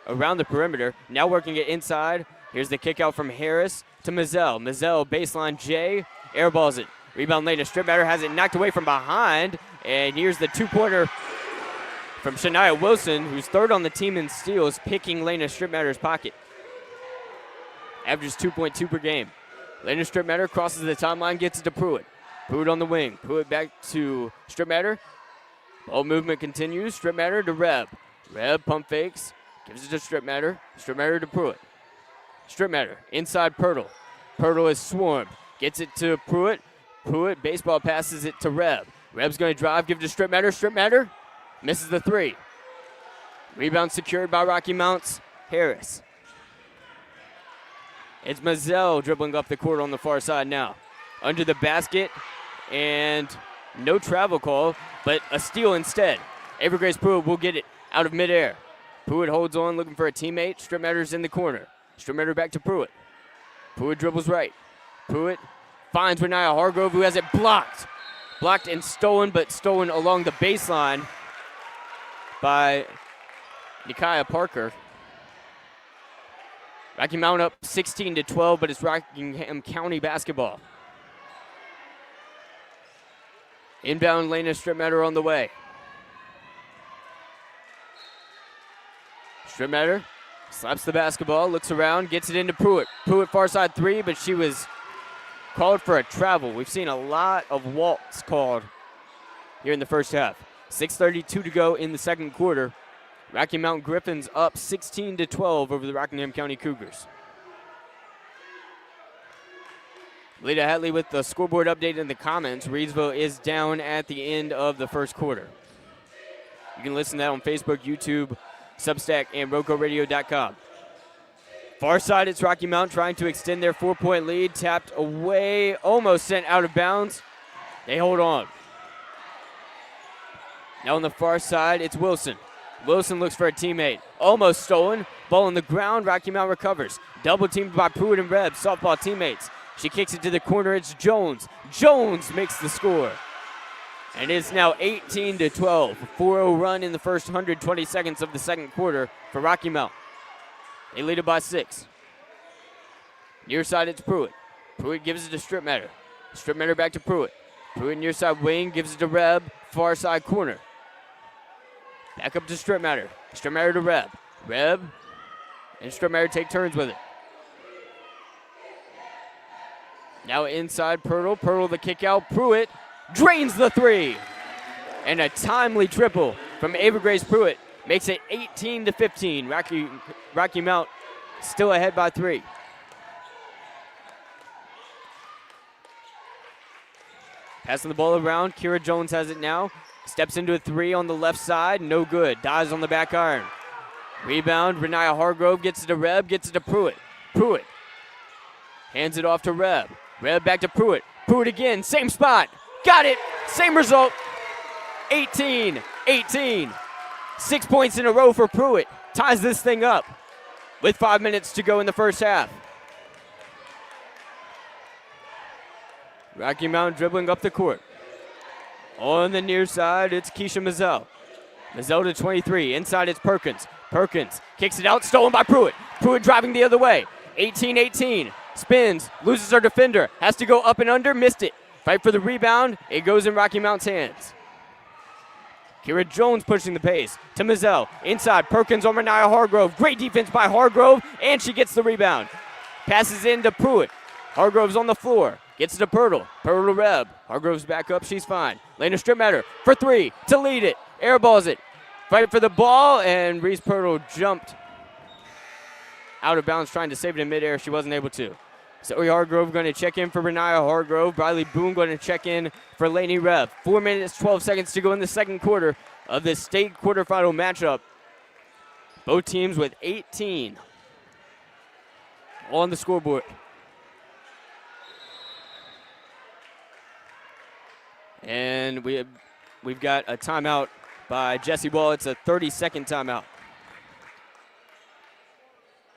around the perimeter. Now working it inside. Here's the kick out from Harris to Mazzell. Mazzell, baseline J, airballs it. Rebound lane to Stripmatter, has it knocked away from behind. And here's the 2-pointer from Shania Wilson, who's third on the team in steals, picking Lena Stripmatter's pocket. Averages 2.2 per game. Lena Stripmatter crosses the timeline, gets it to Pruitt. Pruitt on the wing. Pruitt back to Stripmatter. Ball movement continues. Stripmatter to Reb. Reb pump fakes. Gives it to Stripmatter. Stripmatter to Pruitt. Stripmatter inside Pirtle. Pirtle is swarmed. Gets it to Pruitt. Pruitt baseball passes it to Reb. Reb's going to drive, give it to Stripmatter. Stripmatter misses the 3. Rebound secured by Rocky Mount's Harris. It's Mazzell dribbling up the court on the far side now. Under the basket, and no travel call, but a steal instead. Evergrace Pruitt will get it out of midair. Pruitt holds on, looking for a teammate. Stripmatter's in the corner. Stripmatter back to Pruitt. Pruitt dribbles right. Pruitt finds Renaya Hargrove, who has it blocked. Blocked and stolen, but stolen along the baseline by Nikiah Parker. Rocky Mountain up 16-12, but it's Rockingham County basketball. Inbound Lena Stripmatter on the way. Stripmatter slaps the basketball, looks around, gets it into Pruitt. Pruitt far side 3, but she was called for a travel. We've seen a lot of walks called here in the first half. 6:32 to go in the second quarter. Rocky Mountain Gryphons up 16-12 over the Rockingham County Cougars. Lita Hatley with the scoreboard update in the comments. Reedsville is down at the end of the first quarter. You can listen to that on Facebook, YouTube, Substack, and RoCoRadio.com. Far side, it's Rocky Mountain trying to extend their 4-point lead. Tapped away, almost sent out of bounds. They hold on. Now on the far side, it's Wilson. Wilson looks for a teammate. Almost stolen. Ball on the ground. Rocky Mountain recovers. Double teamed by Pruitt and Reb, softball teammates. She kicks it to the corner. It's Jones. Jones makes the score. And it's now 18-12. A 4-0 run in the first 120 seconds of the second quarter for Rocky Mountain. They lead it by 6. Near side, it's Pruitt. Pruitt gives it to Stripmatter. Stripmatter back to Pruitt. Pruitt near side wing gives it to Reb. Far side corner. Back up to Stripmatter. Stripmatter to Reb. Reb and Stripmatter take turns with it. Now inside Pirtle. Pirtle the kick out. Pruitt drains the 3. And a timely triple from Ava Grace Pruitt makes it 18-15. Rocky Mount still ahead by 3. Passing the ball around. Kira Jones has it now. Steps into a 3 on the left side. No good. Dives on the back iron. Rebound. Renaya Hargrove gets it to Reb. Gets it to Pruitt. Pruitt hands it off to Reb. Reb back to Pruitt. Pruitt again. Same spot. Got it. Same result. 18-18. 6 points in a row for Pruitt. Ties this thing up. with 5 minutes to go in the first half. Rocky Mount dribbling up the court. On the near side, it's Keisha Mazzell. Mazzell to 23. Inside, it's Perkins. Perkins kicks it out, stolen by Pruitt. Pruitt driving the other way. 18-18. Spins, loses her defender. Has to go up and under, missed it. Fight for the rebound. It goes in Rocky Mount's hands. Kira Jones pushing the pace to Mazzell. Inside, Perkins on Renaya Hargrove. Great defense by Hargrove, and she gets the rebound. Passes in to Pruitt. Hargrove's on the floor. Gets it to Pirtle. Pirtle to Reb. Hargrove's back up. She's fine. Lena Stripmatter for three to lead it. Airballs it. Fight for the ball, and Reese Pirtle jumped out of bounds trying to save it in midair. She wasn't able to. Zoe Hargrove going to check in for Renaya Hargrove. Briley Boone going to check in for Lainey Reb. 4 minutes, 12 seconds to go in the second quarter of this state quarterfinal matchup. Both teams with 18 on the scoreboard. And we've got a timeout by Jesse Ball. It's a 30-second timeout.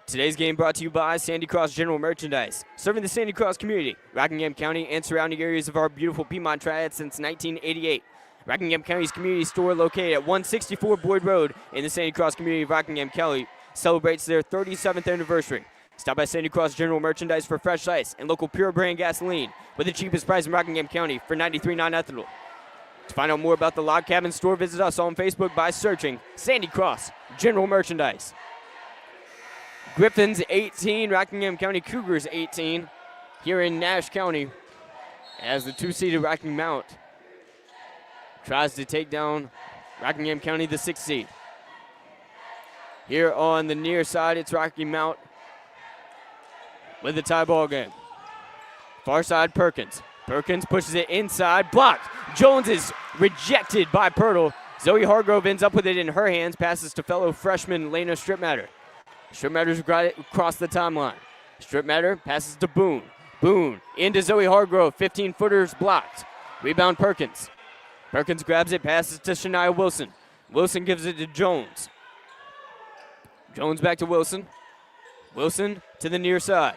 Today's game brought to you by Sandy Cross General Merchandise, serving the Sandy Cross community, Rockingham County, and surrounding areas of our beautiful Piedmont Triad since 1988. Rockingham County's community store, located at 164 Boyd Road in the Sandy Cross community of Rockingham County, celebrates their 37th anniversary. Stop by Sandy Cross General Merchandise for fresh ice and local pure brand gasoline with the cheapest price in Rockingham County for 93 non-ethanol. To find out more about the Log Cabin store, visit us on Facebook by searching Sandy Cross General Merchandise. Gryphons 18, Rockingham County Cougars 18 here in Nash County as the two-seeded Rocky Mount tries to take down Rockingham County, the 6th seed. Here on the near side, it's Rocky Mount with the tie ball game. Far side, Perkins. Perkins pushes it inside, blocked. Jones is rejected by Pirtle. Zoe Hargrove ends up with it in her hands, passes to fellow freshman Lena Stripmatter. Stripmatter's got it across the timeline. Stripmatter passes to Boone. Boone into Zoe Hargrove, 15-footers blocked. Rebound Perkins. Perkins grabs it, passes to Shania Wilson. Wilson gives it to Jones. Jones back to Wilson. Wilson to the near side.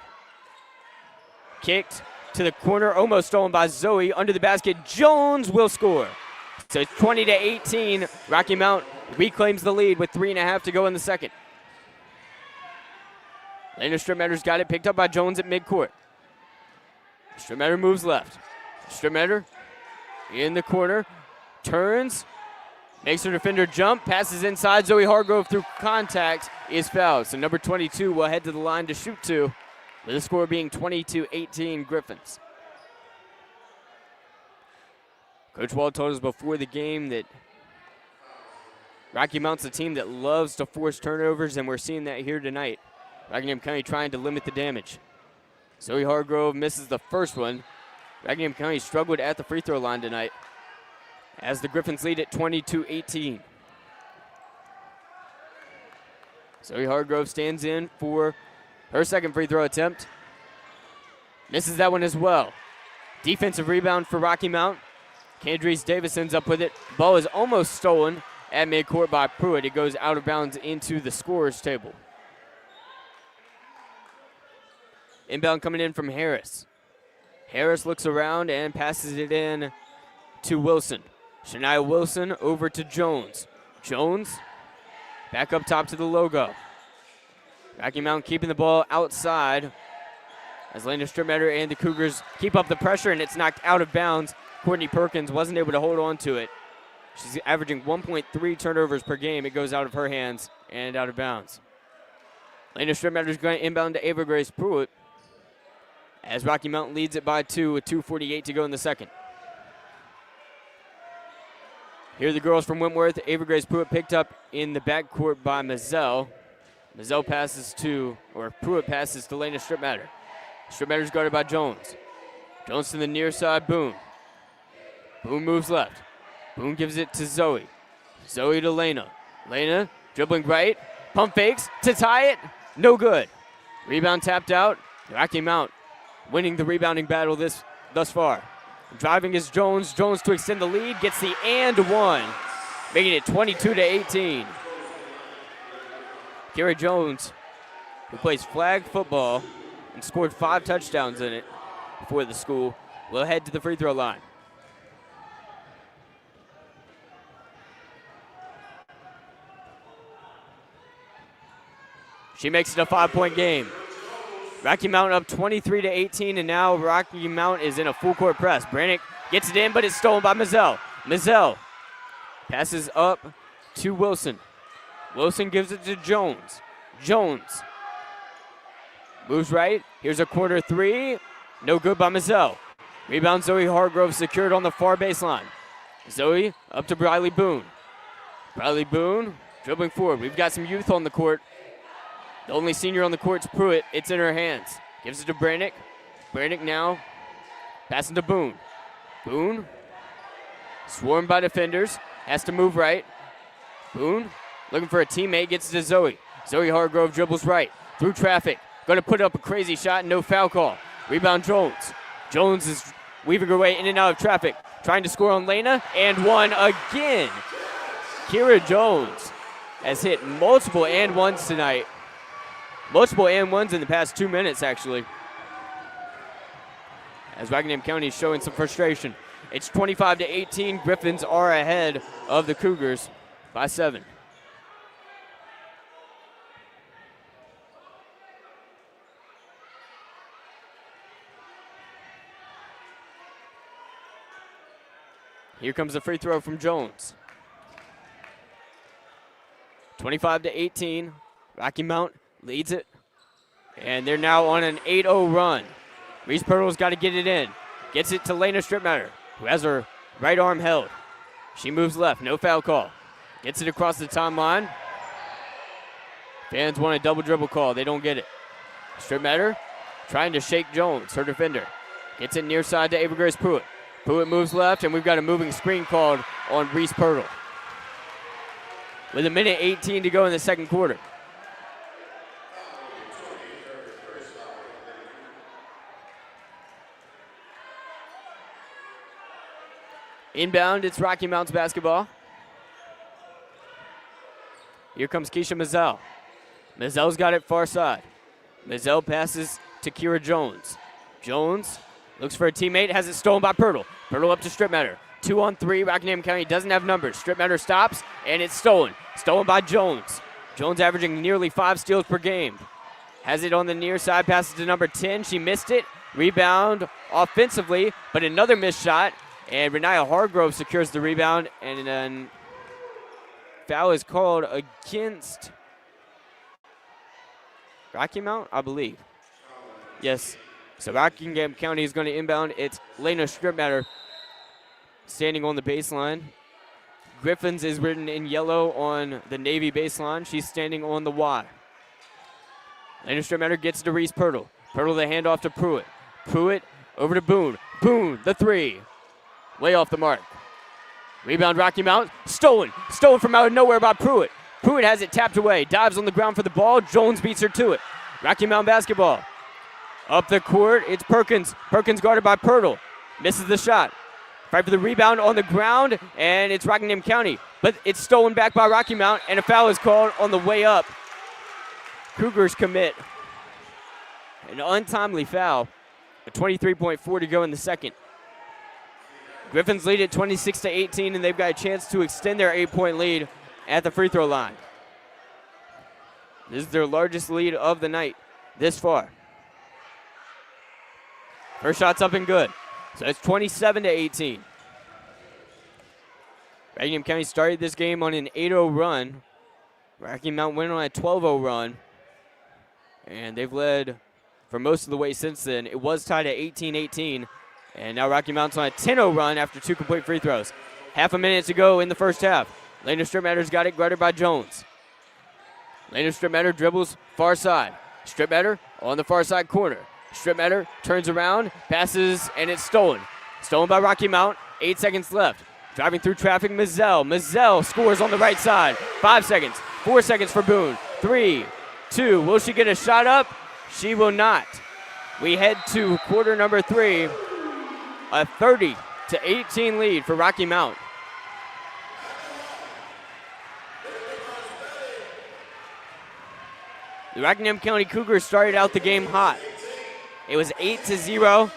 Kicked to the corner, almost stolen by Zoe. Under the basket, Jones will score. So it's 20-18. Rocky Mount reclaims the lead with 3.5 to go in the second. Lena Stripmatter's got it, picked up by Jones at midcourt. Stripmatter moves left. Stripmatter in the corner, turns, makes her defender jump, passes inside. Zoe Hargrove through contact is fouled. So number 22 will head to the line to shoot two, with the score being 20-18 Gryphons. Coach Wald told us before the game that Rocky Mount's a team that loves to force turnovers, and we're seeing that here tonight. Rockingham County trying to limit the damage. Zoe Hargrove misses the first one. Rockingham County struggled at the free throw line tonight as the Gryphons lead at 20-18. Zoe Hargrove stands in for her second free throw attempt. Misses that one as well. Defensive rebound for Rocky Mount. Candrice Davis ends up with it. Ball is almost stolen at midcourt by Pruitt. It goes out of bounds into the scorer's table. Inbound coming in from Harris. Harris looks around and passes it in to Wilson. Shania Wilson over to Jones. Jones back up top to the logo. Rocky Mount keeping the ball outside as Lena Stripmatter and the Cougars keep up the pressure, and it's knocked out of bounds. Courtney Perkins wasn't able to hold on to it. She's averaging 1.3 turnovers per game. It goes out of her hands and out of bounds. Lena Stripmatter is going to inbound to Ava Grace Pruitt as Rocky Mount leads it by 2 with 2:48 to go in the second. Here are the girls from Wentworth. Ava Grace Pruitt picked up in the backcourt by Mazzell. Mazzell passes to, or Pruitt passes to Lena Stripmatter. Stripmatter's guarded by Jones. Jones to the near side, Boone. Boone moves left. Boone gives it to Zoe. Zoe to Lena. Lena dribbling right. Pump fakes to tie it. No good. Rebound tapped out. Rocky Mount winning the rebounding battle thus far. Driving is Jones. Jones to extend the lead. Gets the and one. Making it 22-18. Kira Jones who plays flag football and scored 5 touchdowns in it for the school, will head to the free throw line. She makes it a 5-point game. Rocky Mount up 23-18, and now Rocky Mount is in a full court press. Brannick gets it in, but it's stolen by Mizell. Mizell passes up to Wilson. Wilson gives it to Jones. Jones moves right. Here's a corner 3. No good by Mizell. Rebound Zoe Hargrove secured on the far baseline. Zoe up to Briley Boone. Briley Boone dribbling forward. We've got some youth on the court. The only senior on the court's Pruitt. It's in her hands. Gives it to Brannick. Brannick now passing to Boone. Boone, swarmed by defenders, has to move right. Boone looking for a teammate, gets it to Zoe. Zoe Hargrove dribbles right through traffic. Going to put up a crazy shot, no foul call. Rebound Jones. Jones is weaving her way in and out of traffic, trying to score on Lena, and one again. Kira Jones has hit multiple and ones tonight. Multiple and ones in the past 2 minutes, actually. As Rockingham County is showing some frustration. It's 25-18. Gryphons are ahead of the Cougars by 7. Here comes the free throw from Jones. 25-18. Rocky Mount leads it, and they're now on an 8-0 run. Reese Pirtle's got to get it in. Gets it to Lena Stripmatter, who has her right arm held. She moves left, no foul call. Gets it across the timeline. Fans want a double dribble call. They don't get it. Stripmatter trying to shake Jones, her defender. Gets it near side to Ava Grace Pruitt. Pruitt moves left, and we've got a moving screen called on Reese Pirtle. With 1:18 to go in the second quarter. Inbound, it's Rocky Mount's basketball. Here comes Keisha Mizell. Mizell's got it far side. Mizell passes to Kira Jones. Jones looks for a teammate, has it stolen by Pirtle. Pirtle up to Stripmatter. 2-on-3, Rockingham County doesn't have numbers. Stripmatter stops, and it's stolen. Stolen by Jones. Jones averaging nearly 5 steals per game. Has it on the near side, passes to number 10. She missed it. Rebound offensively, but another missed shot. And Renaya Hargrove secures the rebound, and then foul is called against Rocky Mount, I believe. Yes. So Rockingham County is going to inbound. It's Lena Stripmatter standing on the baseline. Gryphons is written in yellow on the Navy baseline. She's standing on the Y. Lena Stripmatter gets to Reese Pirtle. Pirtle the handoff to Pruitt. Pruitt over to Boone. Boone, the 3. Way off the mark. Rebound Rocky Mount. Stolen. Stolen from out of nowhere by Pruitt. Pruitt has it tapped away. Dives on the ground for the ball. Jones beats her to it. Rocky Mount basketball. Up the court, it's Perkins. Perkins guarded by Pirtle. Misses the shot. Fight for the rebound on the ground, and it's Rockingham County. But it's stolen back by Rocky Mount, and a foul is called on the way up. Cougars commit an untimely foul. With 23.4 to go in the second. Gryphons lead at 26-18, and they've got a chance to extend their 8-point lead at the free throw line. This is their largest lead of the night this far. First shot's up and good. So it's 27-18. Rockingham County started this game on an 8-0 run. Rockingham Mount went on a 12-0 run. And they've led for most of the way since then. It was tied at 18-18. And now Rocky Mount's on a 10-0 run after 2 complete free throws. Half a minute to go in the first half. Lena Stripmatter's got it guarded by Jones. Lena Stripmatter dribbles far side. Stripmatter on the far side corner. Stripmatter turns around, passes, and it's stolen. Stolen by Rocky Mount. 8 seconds left. Driving through traffic, Mizell. Mizell scores on the right side. 5 seconds. 4 seconds for Boone. 3, 2. Will she get a shot up? She will not. We head to quarter number 3. A 30-18 lead for Rocky Mount. The Rockingham County Cougars started out the game hot. It was 8-0.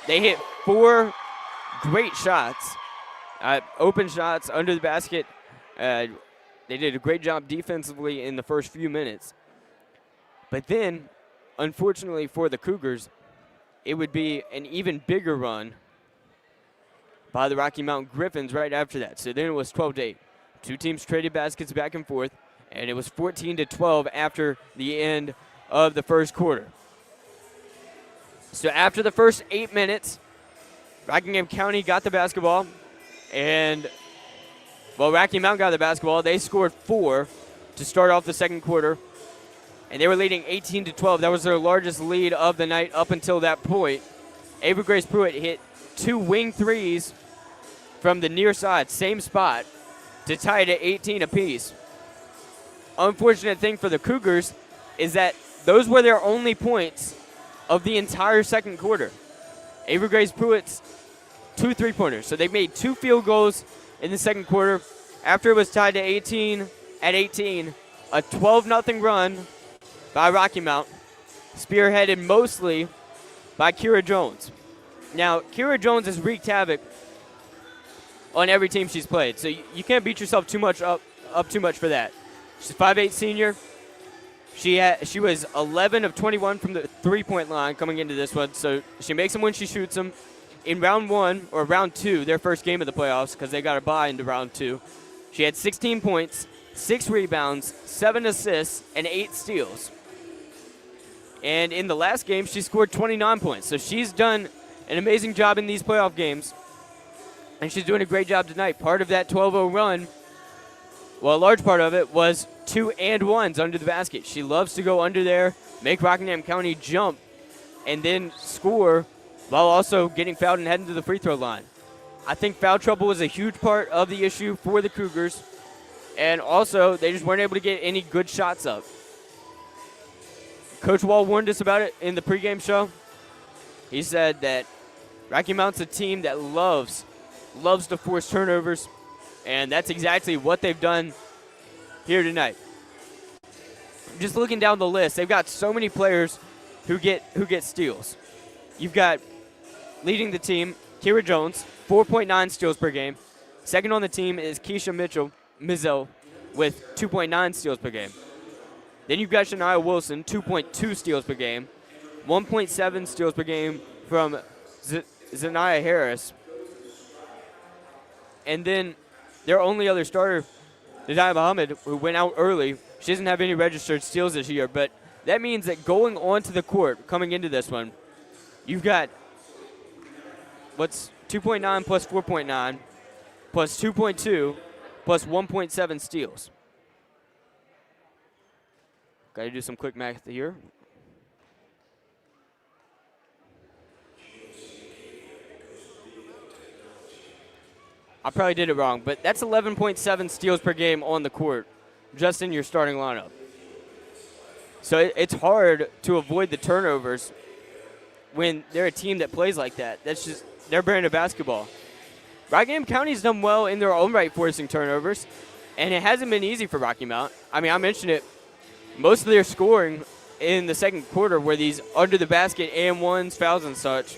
They hit 4 great shots, open shots under the basket. They did a great job defensively in the first few minutes. But then, unfortunately for the Cougars, it would be an even bigger run by the Rocky Mountain Gryphons right after that. So then it was 12-8. Two teams traded baskets back and forth, and it was 14-12 after the end of the first quarter. So after the first 8 minutes, Rockingham County got the basketball, and, well, Rocky Mountain got the basketball. They scored 4 to start off the second quarter, and they were leading 18-12. That was their largest lead of the night up until that point. Avery Grace Pruitt hit 2 wing threes from the near side, same spot, to tie it at 18 apiece. Unfortunate thing for the Cougars is that those were their only points of the entire second quarter. Avery Grace Pruitt's 2 3-pointers. So they made 2 field goals in the second quarter. After it was tied to 18 at 18, a 12-0 run by Rocky Mount, spearheaded mostly by Kira Jones. Now, Kira Jones has wreaked havoc on every team she's played, so you can't beat yourself too much up too much for that. She's a 5'8" senior. She was 11 of 21 from the three-point line coming into this one, so she makes them when she shoots them. In round 1, or round 2, their first game of the playoffs, because they got a bye into round 2, she had 16 points, 6 rebounds, 7 assists, and 8 steals. And in the last game, she scored 29 points. So she's done an amazing job in these playoff games, and she's doing a great job tonight. Part of that 12-0 run, well, a large part of it was 2 and 1s under the basket. She loves to go under there, make Rockingham County jump, and then score while also getting fouled and heading to the free throw line. I think foul trouble was a huge part of the issue for the Cougars, and also they just weren't able to get any good shots up. Coach Wall warned us about it in the pregame show. He said that Rocky Mount's a team that loves to force turnovers, and that's exactly what they've done here tonight. Just looking down the list, they've got so many players who get steals. You've got, leading the team, Kira Jones, 4.9 steals per game. Second on the team is Keisha Mizell with 2.9 steals per game. Then you've got Shania Wilson, 2.2 steals per game. 1.7 steals per game from Zanaya Harris. And then their only other starter, Nadaya Muhammad, who went out early. She doesn't have any registered steals this year, but that means that going onto the court, coming into this one, you've got what's 2.9 plus 4.9 plus 2.2 plus 1.7 steals. Got to do some quick math here. I probably did it wrong, but that's 11.7 steals per game on the court, just in your starting lineup. So it's hard to avoid the turnovers when they're a team that plays like that. That's just their brand of basketball. Rockingham County's done well in their own right forcing turnovers, and it hasn't been easy for Rocky Mount. I mean, I mentioned it. Most of their scoring in the second quarter were these under the basket and ones, fouls, and such.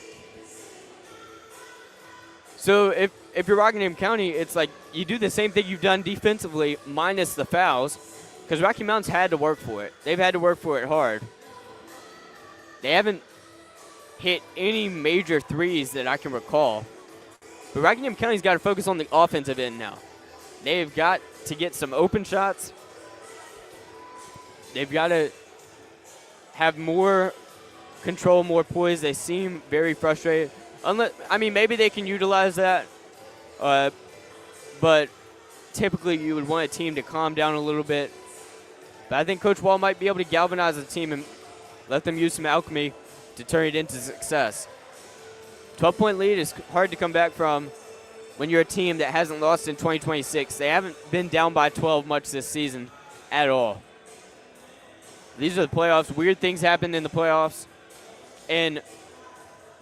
So if you're Rockingham County, it's like you do the same thing you've done defensively minus the fouls, because Rocky Mountain's had to work for it. They've had to work for it hard. They haven't hit any major threes that I can recall. But Rockingham County's got to focus on the offensive end now. They've got to get some open shots. They've got to have more control, more poise. They seem very frustrated. Maybe they can utilize that. But typically you would want a team to calm down a little bit. But I think Coach Wall might be able to galvanize the team and let them use some alchemy to turn it into success. 12-point lead is hard to come back from when you're a team that hasn't lost in 2026. They haven't been down by 12 much this season at all. These are the playoffs. Weird things happen in the playoffs. And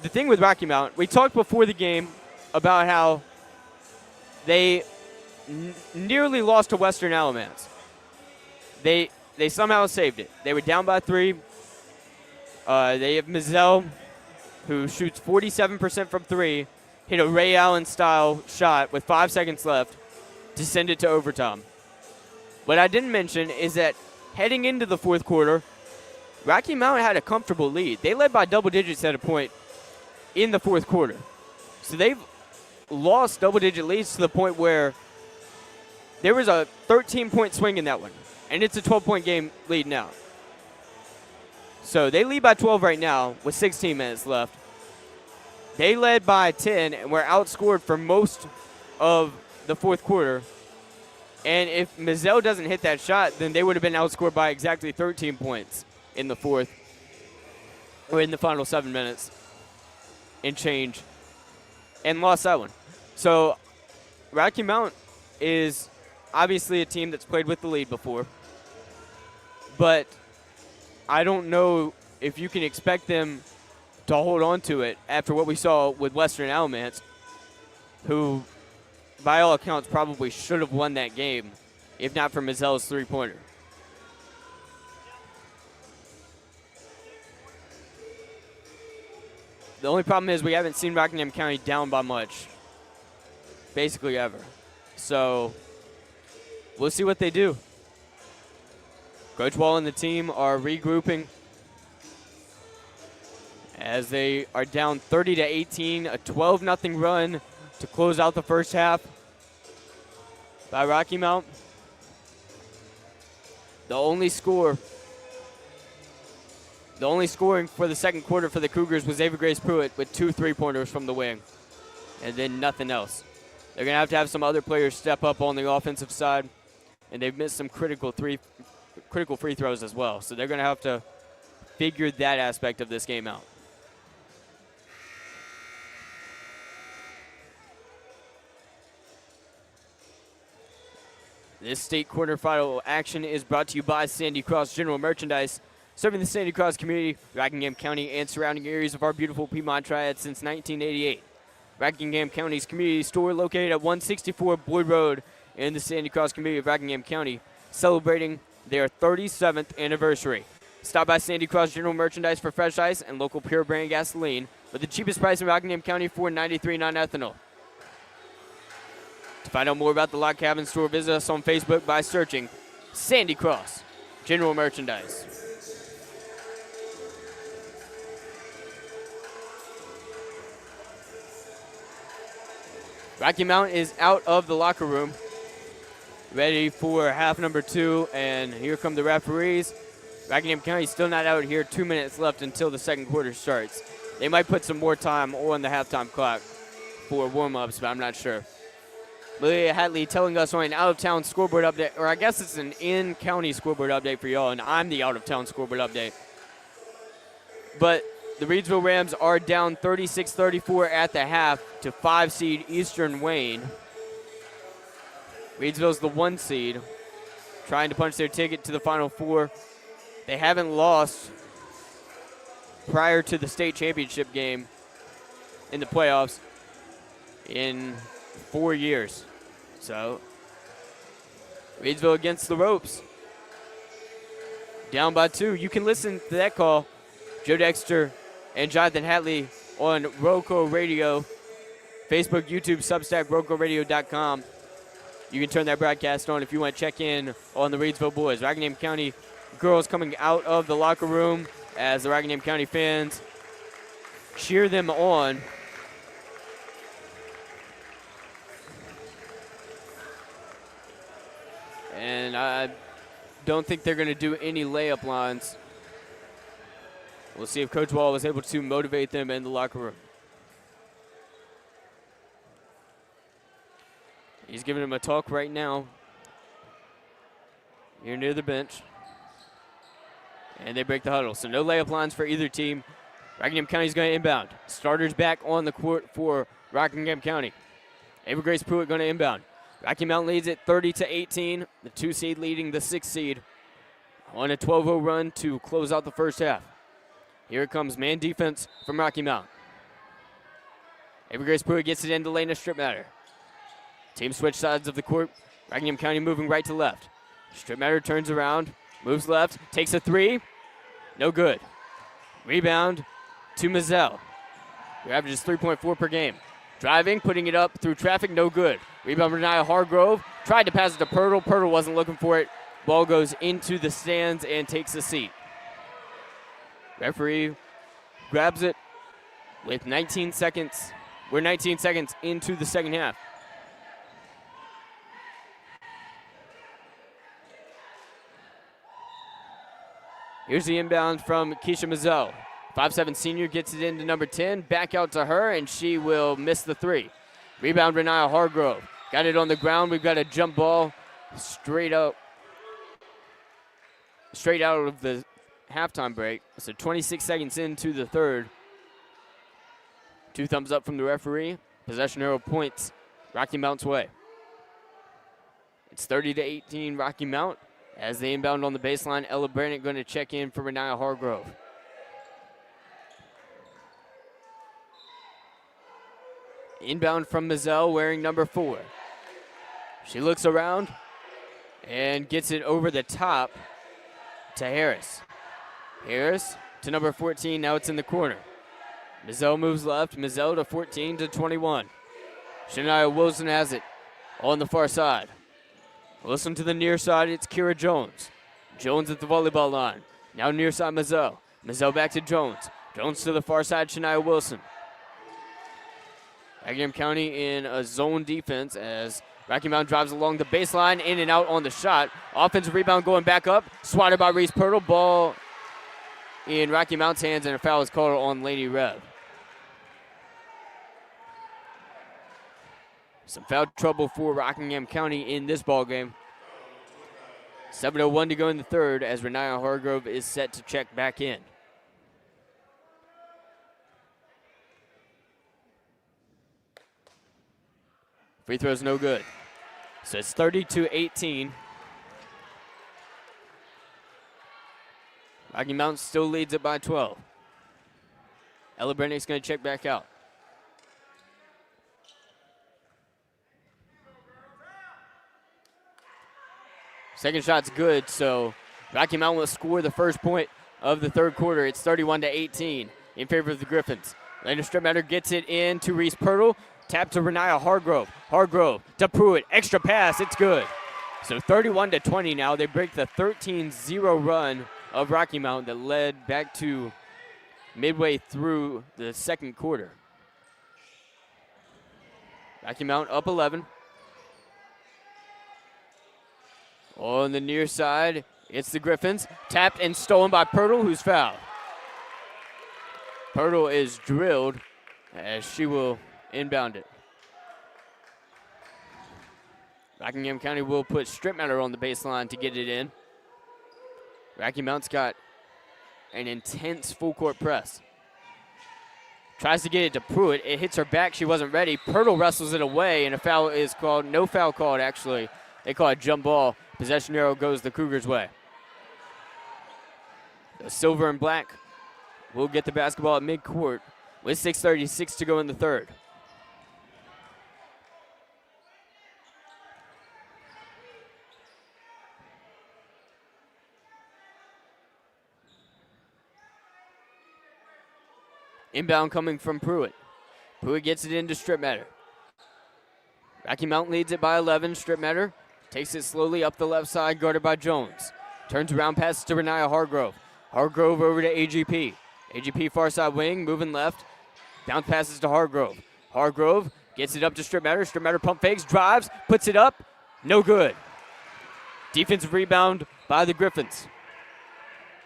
the thing with Rocky Mount, we talked before the game about how they nearly lost to Western Alamance. They they somehow saved it. They were down by 3. They have Mizell, who shoots 47% from 3, hit a Ray Allen-style shot with 5 seconds left to send it to overtime. What I didn't mention is that heading into the fourth quarter, Rocky Mount had a comfortable lead. They led by double digits at a point in the fourth quarter. So they've lost double-digit leads to the point where there was a 13-point swing in that one, and it's a 12-point game lead now. So they lead by 12 right now with 16 minutes left. They led by 10 and were outscored for most of the fourth quarter. And if Mizell doesn't hit that shot, then they would have been outscored by exactly 13 points in the fourth, or in the final 7 minutes and change, and lost that one. So Rocky Mount is obviously a team that's played with the lead before, but I don't know if you can expect them to hold on to it after what we saw with Western Alamance, who, by all accounts, probably should have won that game if not for Mizell's three-pointer. The only problem is we haven't seen Rockingham County down by much, basically ever. So we'll see what they do. Coach Wall and the team are regrouping as they are down 30-18, a 12-0 run to close out the first half by Rocky Mount. The only scoring for the second quarter for the Cougars was Ava Grace Pruitt with 2 3-pointers from the wing, and then nothing else. They're going to have some other players step up on the offensive side, and they've missed some critical free throws as well. So they're going to have to figure that aspect of this game out. This state quarterfinal action is brought to you by Sandy Cross General Merchandise, serving the Sandy Cross community, Rockingham County, and surrounding areas of our beautiful Piedmont Triad since 1988. Rockingham County's community store located at 164 Boyd Road in the Sandy Cross community of Rockingham County, celebrating their 37th anniversary. Stop by Sandy Cross General Merchandise for fresh ice and local pure brand gasoline with the cheapest price in Rockingham County for 93 non-ethanol. To find out more about the Log Cabin store, visit us on Facebook by searching Sandy Cross General Merchandise. Rocky Mount is out of the locker room, ready for half number 2, and here come the referees. Rockingham County still not out here. 2 minutes left until the second quarter starts. They might put some more time on the halftime clock for warm-ups, but I'm not sure. Malia Hatley telling us on an out-of-town scoreboard update, or I guess it's an in-county scoreboard update for y'all, and I'm the out-of-town scoreboard update. But the Reedsville Rams are down 36-34 at the half to 5-seed Eastern Wayne. Reedsville's the 1 seed, trying to punch their ticket to the Final Four. They haven't lost prior to the state championship game in the playoffs in 4 years. So, Reedsville against the ropes. Down by 2. You can listen to that call, Joe Dexter and Jonathan Hatley, on RoCo Radio, Facebook, YouTube, Substack, RoCoRadio.com. You can turn that broadcast on if you want to check in on the Reedsville boys. Rockingham County girls coming out of the locker room as the Rockingham County fans cheer them on. And I don't think they're going to do any layup lines. We'll see if Coach Wall was able to motivate them in the locker room. He's giving them a talk right now here near the bench. And they break the huddle. So no layup lines for either team. Rockingham County's going to inbound. Starters back on the court for Rockingham County. Ava Grace Pruitt going to inbound. Rocky Mount leads it 30-18. The 2 seed leading the 6 seed on a 12-0 run to close out the first half. Here it comes, man defense from Rocky Mount. Ava Grace Pruitt gets it into Lena Stripmatter. Team switch sides of the court. Rockingham County moving right to left. Stripmatter turns around, Moves left, takes a three. No good. Rebound to Mazzell, who averages 3.4 per game. Driving, putting it up through traffic, no good. Rebound Renaya Hargrove. Tried to pass it to Pirtle. Pirtle wasn't looking for it. Ball goes into the stands and takes a seat. Referee grabs it with 19 seconds. We're 19 seconds into the second half. Here's the inbound from Keisha Mazzell. 5'7" senior gets it into number 10. Back out to her, and she will miss the three. Rebound, Renaya Hargrove. Got it on the ground. We've got a jump ball straight out of the halftime break. So 26 seconds into the third. 2 thumbs up from the referee. Possession arrow points Rocky Mount's way. It's 30-18 Rocky Mount. As they inbound on the baseline, Ella Brannick going to check in for Renaya Hargrove. Inbound from Mazzell wearing number 4. She looks around and gets it over the top to Harris. Harris to number 14, now it's in the corner. Mazzell moves left, Mazzell to 14 to 21. Shania Wilson has it on the far side. Wilson to the near side, it's Kira Jones. Jones at the volleyball line. Now near side Mazzell. Mazzell back to Jones. Jones to the far side, Shania Wilson. Rockingham County in a zone defense as Rocky Mount drives along the baseline, in and out on the shot. Offensive rebound going back up. Swatted by Reese Pirtle. Ball in Rocky Mount's hands, and a foul is called on Lady Rev. Some foul trouble for Rockingham County in this ball game. 7:01 to go in the third as Renaya Hargrove is set to check back in. Free throw's no good. So it's 30-18. Rocky Mount still leads it by 12. Ella Brennick's going to check back out. Second shot's good, so Rocky Mount will score the first point of the third quarter. It's 31-18 in favor of the Gryphons. Lena Stripmatter gets it in to Reese Pirtle. Tap to Renaya Hargrove. Hargrove to Pruitt. Extra pass. It's good. So 31-20 now. They break the 13-0 run of Rocky Mount that led back to midway through the second quarter. Rocky Mount up 11. On the near side, it's the Gryphons. Tapped and stolen by Pirtle, who's fouled. Pirtle is drilled as she will inbound it. Rockingham County will put Stripmatter on the baseline to get it in. Rocky Mount's got an intense full court press. Tries to get it to Pruitt. It hits her back. She wasn't ready. Pirtle wrestles it away, and a foul is called. No foul called, actually. They call it jump ball. Possession arrow goes the Cougars' way. The silver and black will get the basketball at midcourt with 6:36 to go in the third. Inbound coming from Pruitt. Pruitt gets it into Stripmatter. Rocky Mount leads it by 11. Stripmatter takes it slowly up the left side, guarded by Jones. Turns around, passes to Renaya Hargrove. Hargrove over to AGP. AGP far side wing, moving left. Bounce passes to Hargrove. Hargrove gets it up to Stripmatter. Stripmatter pump fakes, drives, puts it up. No good. Defensive rebound by the Gryphons.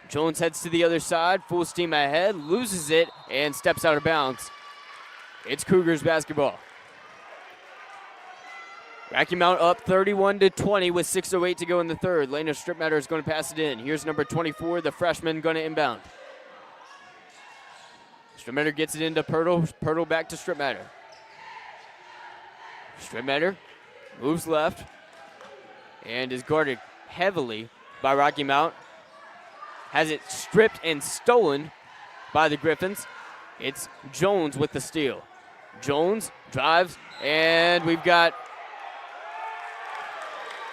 Jones heads to the other side, full steam ahead, loses it, and steps out of bounds. It's Cougars basketball. Rocky Mount up 31-20 with 6:08 to go in the third. Lena Stripmatter is going to pass it in. Here's number 24, the freshman, going to inbound. Stripmatter gets it into Pirtle. Pirtle back to Stripmatter. Stripmatter moves left and is guarded heavily by Rocky Mount. Has it stripped and stolen by the Gryphons. It's Jones with the steal. Jones drives, and we've got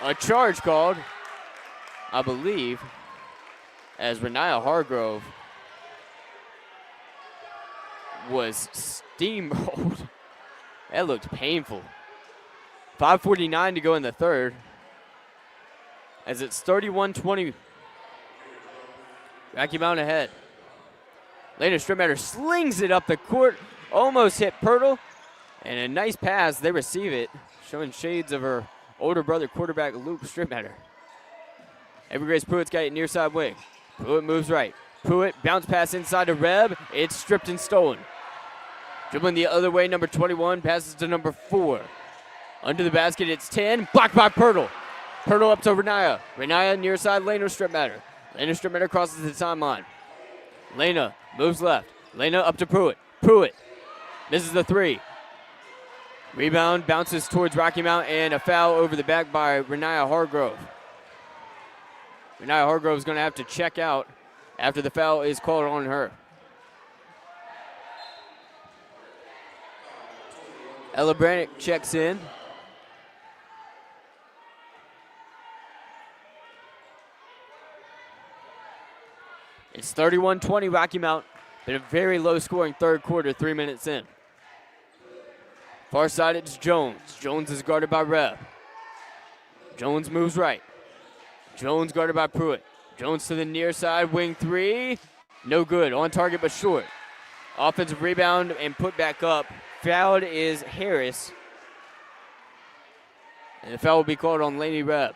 a charge called, I believe, as Renia Hargrove was steamrolled. That looked painful. 5:49 to go in the third, as it's 31-20. Rocky Mount ahead. Lena Strittmatter slings it up the court, almost hit Pirtle, and a nice pass. They receive it, showing shades of her older brother, quarterback Luke Strittmatter. Evergrace Pruitt's got it near side wing. Pruitt moves right. Pruitt bounce pass inside to Reb. It's stripped and stolen. Dribbling the other way, number 21 passes to number 4. Under the basket, it's 10. Blocked by Pirtle. Pirtle up to Renia. Renia near side, Lena Strittmatter. Lena Strittmatter crosses the timeline. Lena moves left. Lena up to Pruitt. Pruitt misses the 3. Rebound bounces towards Rocky Mount, and a foul over the back by Renia Hargrove. Renia Hargrove is going to have to check out after the foul is called on her. Ella Brannick checks in. It's 31-20 Rocky Mount. Been a very low-scoring third quarter, 3 minutes in. Far side, it's Jones. Jones is guarded by Reb. Jones moves right. Jones guarded by Pruitt. Jones to the near side, wing 3. No good, on target but short. Offensive rebound and put back up. Fouled is Harris. And the foul will be called on Lady Reb.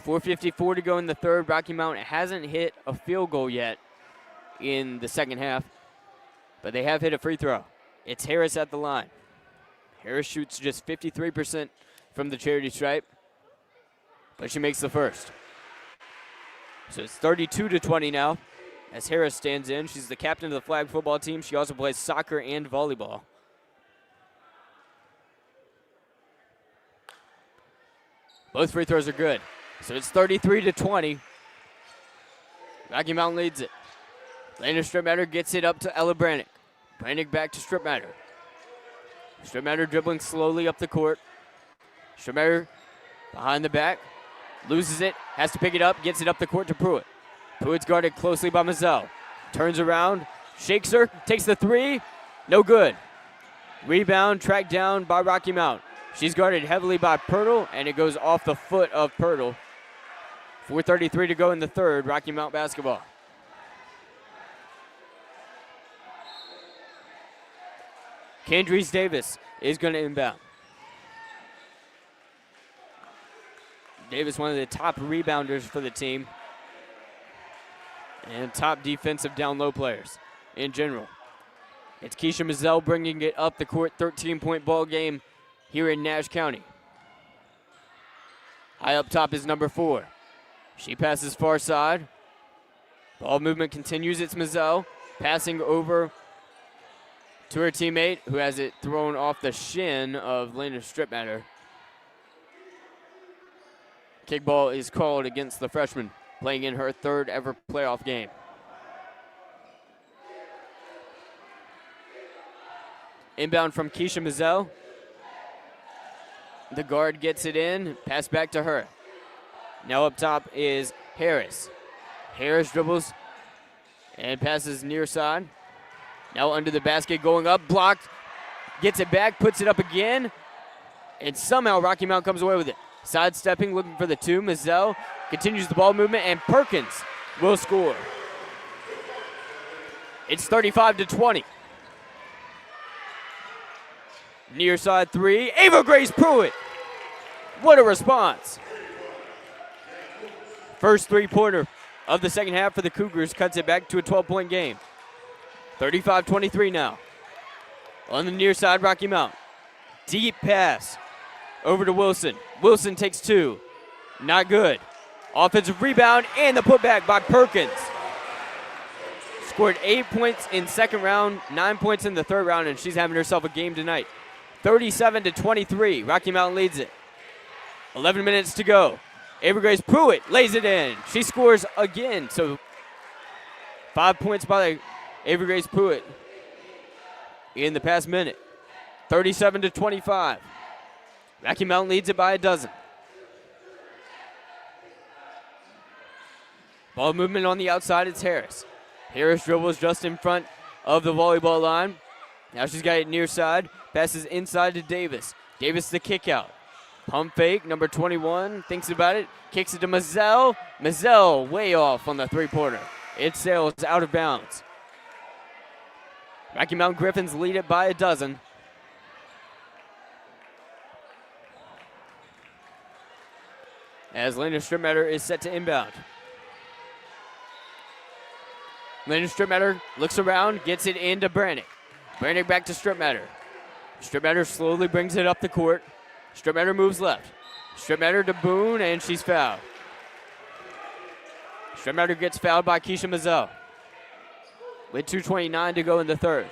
4:54 to go in the third. Rocky Mount hasn't hit a field goal yet in the second half, but they have hit a free throw. It's Harris at the line. Harris shoots just 53% from the charity stripe, but she makes the first. So it's 32-20 now as Harris stands in. She's the captain of the flag football team. She also plays soccer and volleyball. Both free throws are good. So it's 33-20. Rocky Mount leads it. Lena Strittmatter gets it up to Ella Brannick. Brannick back to Strittmatter. Strittmatter dribbling slowly up the court. Strittmatter behind the back. Loses it. Has to pick it up. Gets it up the court to Pruitt. Pruitt's guarded closely by Mazzell. Turns around. Shakes her. Takes the 3. No good. Rebound tracked down by Rocky Mount. She's guarded heavily by Pirtle, and it goes off the foot of Pirtle. 4:33 to go in the third. Rocky Mount basketball. Kendrese Davis is going to inbound. Davis, one of the top rebounders for the team, and top defensive down low players in general. It's Keisha Mazzell bringing it up the court. 13-point ball game here in Nash County. High up top is number 4. She passes far side. Ball movement continues. It's Mazzell passing over to her teammate, who has it thrown off the shin of Lena Strittmatter. Kickball is called against the freshman, playing in her third ever playoff game. Inbound from Keisha Mazzell. The guard gets it in, pass back to her. Now up top is Harris. Harris dribbles and passes near side. Now under the basket, going up, blocked. Gets it back, puts it up again. And somehow Rocky Mount comes away with it. Sidestepping, looking for the 2. Mazzell continues the ball movement, and Perkins will score. It's 35-20. Near side 3, Ava Grace Pruitt. What a response. First three-pointer of the second half for the Cougars cuts it back to a 12-point game. 35-23 now. On the near side, Rocky Mount. Deep pass over to Wilson. Wilson takes 2. Not good. Offensive rebound and the putback by Perkins. Scored 8 points in second round, 9 points in the third round, and she's having herself a game tonight. 37-23. Rocky Mount leads it. 11 minutes to go. Ava Grace Pruitt lays it in. She scores again. So 5 points by Ava Grace Pruitt in the past minute. 37-25. Rocky Mount leads it by a dozen. Ball movement on the outside, it's Harris. Harris dribbles just in front of the volleyball line. Now she's got it near side, passes inside to Davis. Davis the kick out. Pump fake, number 21, thinks about it, kicks it to Mazzell. Mazzell way off on the three-pointer. It sails out of bounds. Rocky Mountain Gryphons lead it by a dozen. As Lena Strittmatter is set to inbound. Lena Strittmatter looks around, gets it into Brannick. Brannick back to Strittmatter. Strittmatter slowly brings it up the court. Strittmatter moves left. Strittmatter to Boone, and she's fouled. Strittmatter gets fouled by Keisha Mazzell. With 2:29 to go in the third.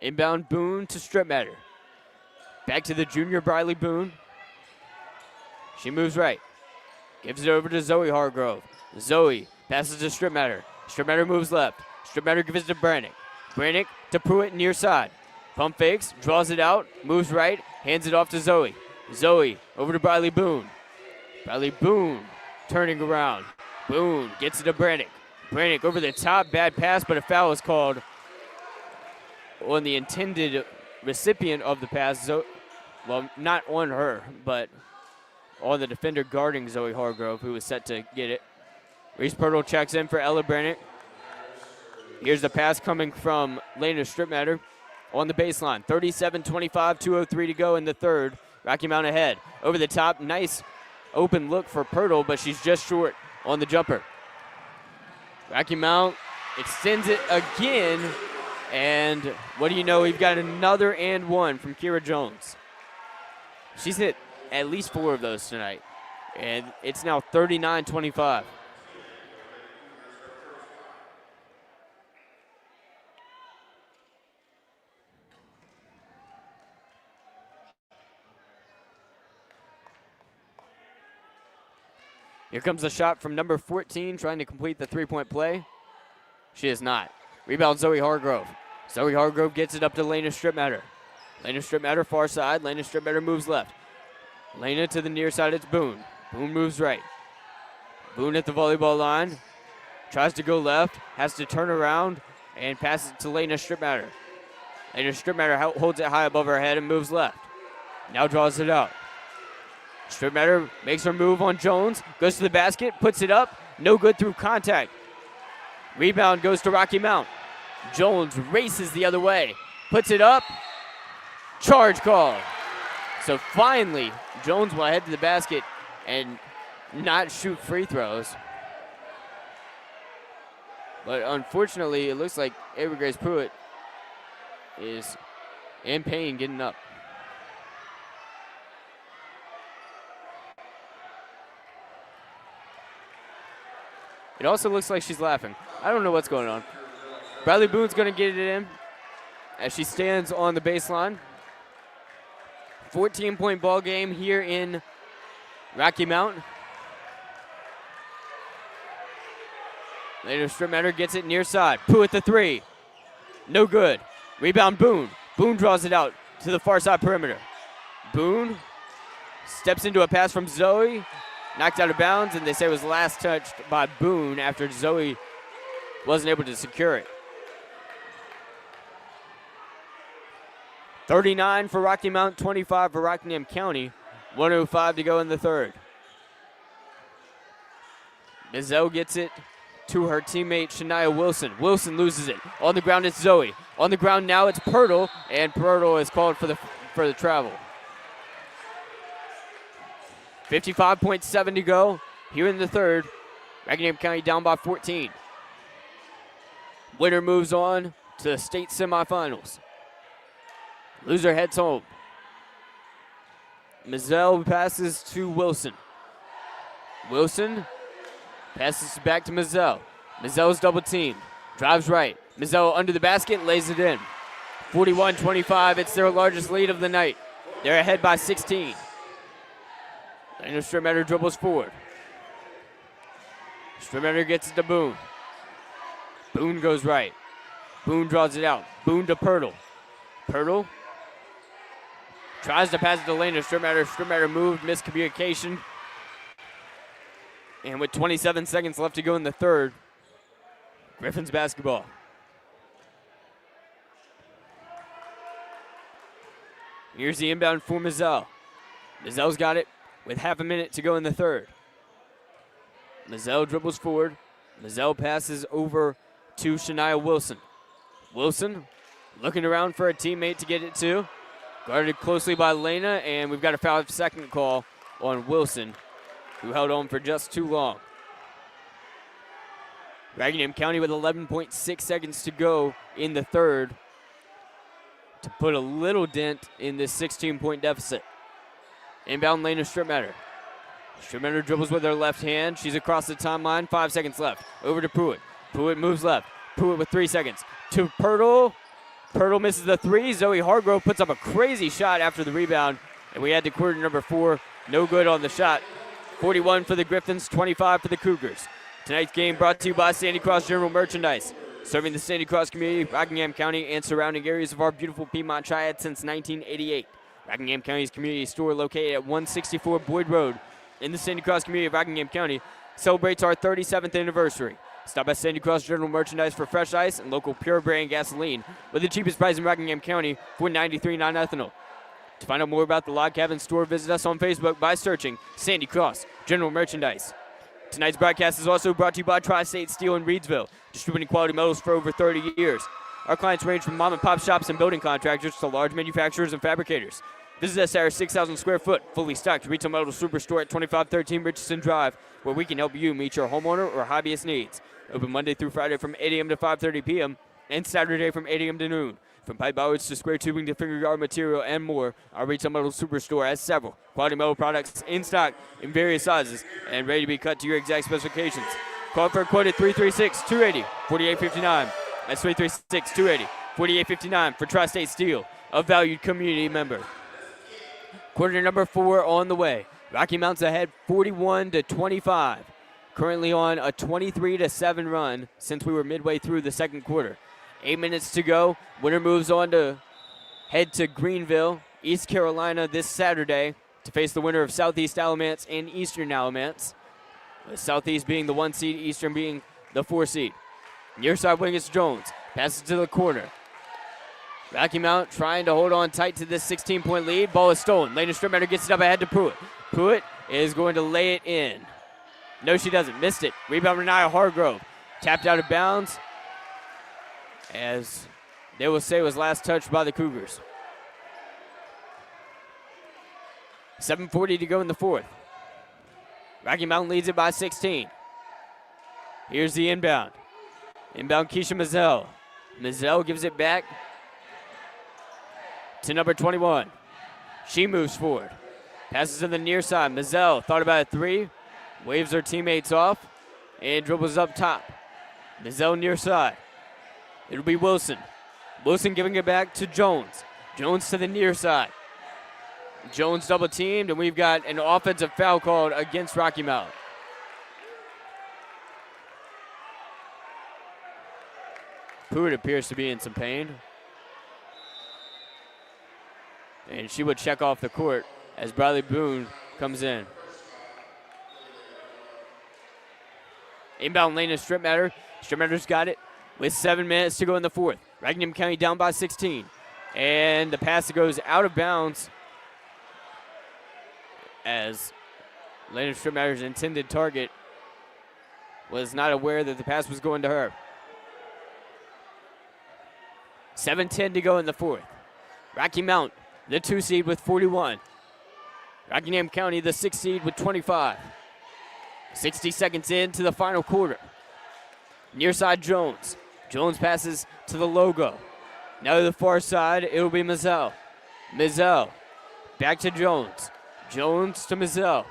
Inbound Boone to Strittmatter. Back to the junior Briley Boone. She moves right. Gives it over to Zoe Hargrove. Zoe passes to Strittmatter. Strittmatter moves left. Strittmatter gives it to Brannick. Brannick to Pruitt near side. Pump fakes, draws it out, moves right, hands it off to Zoe. Zoe over to Briley Boone. Briley Boone turning around. Boone gets it to Brannick. Brannick over the top, bad pass, but a foul is called on the intended recipient of the pass. Well, not on her, but on the defender guarding Zoe Hargrove, who was set to get it. Reese Pirtle checks in for Ella Brannick. Here's the pass coming from Lena Strittmatter on the baseline. 37-25, 2:03 to go in the third. Rocky Mount ahead. Over the top, nice open look for Pirtle, but she's just short on the jumper. Rocky Mount extends it again, and what do you know, we've got another and one from Kira Jones. She's hit at least 4 of those tonight, and it's now 39-25. Here comes the shot from number 14, trying to complete the three-point play. She is not. Rebound Zoe Hargrove. Zoe Hargrove gets it up to Lena Strittmatter. Lena Strittmatter far side. Lena Strittmatter moves left. Lena to the near side, it's Boone. Boone moves right. Boone at the volleyball line. Tries to go left, has to turn around, and passes it to Lena Strittmatter. Lena Strittmatter holds it high above her head and moves left. Now draws it out. Strittmatter makes her move on Jones, goes to the basket, puts it up, no good through contact. Rebound goes to Rocky Mount. Jones races the other way, puts it up, charge call. So finally, Jones will head to the basket and not shoot free throws. But unfortunately, it looks like Avery Grace Pruitt is in pain getting up. It also looks like she's laughing. I don't know what's going on. Bradley Boone's going to get it in as she stands on the baseline. 14-point ball game here in Rocky Mount. Later, Strittmatter gets it near side. Pruitt the three. No good. Rebound Boone. Boone draws it out to the far side perimeter. Boone steps into a pass from Zoe. Knocked out of bounds, and they say it was last touched by Boone after Zoe wasn't able to secure it. 39 for Rocky Mount, 25 for Rockingham County. 1:05 to go in the third. Mizell gets it to her teammate Shania Wilson. Wilson loses it. On the ground, it's Zoe. On the ground now, it's Pirtle, and Pirtle is called for the travel. 55.7 to go here in the third. Rockingham County down by 14. Winner moves on to the state semifinals. Loser heads home. Mizell passes to Wilson. Wilson passes back to Mizell. Mizell's double teamed. Drives right. Mizell under the basket, lays it in. 41-25, it's their largest lead of the night. They're ahead by 16. Lena Strittmatter dribbles forward. Strittmatter gets it to Boone. Boone goes right. Boone draws it out. Boone to Pirtle. Pirtle Tries to pass it to Lena Strittmatter. Strittmatter moved, miscommunication. And with 27 seconds left to go in the third, Gryphons basketball. Here's the inbound for Mizell. Mizell's got it with half a minute to go in the third. Mizell dribbles forward. Mizell passes over to Shania Wilson. Wilson looking around for a teammate to get it to. Guarded closely by Lena, and we've got a 5-second call on Wilson, who held on for just too long. Rockingham County with 11.6 seconds to go in the third to put a little dent in this 16-point deficit. Inbound Lena Strittmatter. Strittmatter dribbles with her left hand. She's across the timeline. 5 seconds left. Over to Pruitt. Pruitt moves left. Pruitt with 3 seconds. To Pirtle. Pirtle misses the three. Zoe Hargrove puts up a crazy shot after the rebound. And we had to quarter number 4. No good on the shot. 41 for the Gryphons, 25 for the Cougars. Tonight's game brought to you by Sandy Cross General Merchandise. Serving the Sandy Cross community, Rockingham County, and surrounding areas of our beautiful Piedmont Triad since 1988. Rockingham County's community store located at 164 Boyd Road in the Sandy Cross community of Rockingham County celebrates our 37th anniversary. Stop by Sandy Cross General Merchandise for fresh ice and local pure brand gasoline with the cheapest price in Rockingham County for 93 non-ethanol. To find out more about the Log Cabin store, visit us on Facebook by searching Sandy Cross General Merchandise. Tonight's broadcast is also brought to you by Tri-State Steel in Reedsville, distributing quality metals for over 30 years. Our clients range from mom and pop shops and building contractors to large manufacturers and fabricators. Visit us at our 6,000 square foot, fully stocked retail metal superstore at 2513 Richardson Drive, where we can help you meet your homeowner or hobbyist needs. Open Monday through Friday from 8 a.m. to 5:30 p.m. and Saturday from 8 a.m. to noon. From pipe bollards to square tubing to finger guard material and more, our retail metal superstore has several quality metal products in stock in various sizes and ready to be cut to your exact specifications. Call for a quote at 336-280-4859. That's 336-280-4859 for Tri-State Steel, a valued community member. Quarter number 4 on the way. Rocky Mounts ahead 41-25. Currently on a 23-7 run since we were midway through the second quarter. 8 minutes to go. Winner moves on to head to Greenville, East Carolina this Saturday to face the winner of Southeast Alamance and Eastern Alamance. With Southeast being the 1 seed, Eastern being the 4 seed. Near side wing is Jones. Passes to the corner. Rocky Mount trying to hold on tight to this 16-point lead. Ball is stolen. Lena Strittmatter gets it up ahead to Pruitt. Pruitt is going to lay it in. No, she doesn't. Missed it. Rebound, Renaya Hargrove. Tapped out of bounds, as they will say was last touched by the Cougars. 7:40 to go in the fourth. Rocky Mountain leads it by 16. Here's the inbound. Inbound Keisha Mizell. Mizell gives it back to number 21. She moves forward. Passes to the near side. Mizell thought about a three. Waves her teammates off and dribbles up top. Mizell near side. It'll be Wilson. Wilson giving it back to Jones. Jones to the near side. Jones double teamed, and we've got an offensive foul called against Rocky Mount. Pruitt appears to be in some pain. And she would check off the court as Bradley Boone comes in. Inbound Lena Strittmatter. Strittmatter's got it with 7 minutes to go in the fourth. Rockingham County down by 16. And the pass goes out of bounds as Lena Strittmatter's intended target was not aware that the pass was going to her. 7:10 to go in the fourth. Rocky Mount, the 2 seed with 41. Rockingham County, the 6 seed with 25. 60 seconds into the final quarter. Near side Jones. Jones passes to the logo. Now to the far side, it'll be Mizell. Mizell back to Jones. Jones to Mizell.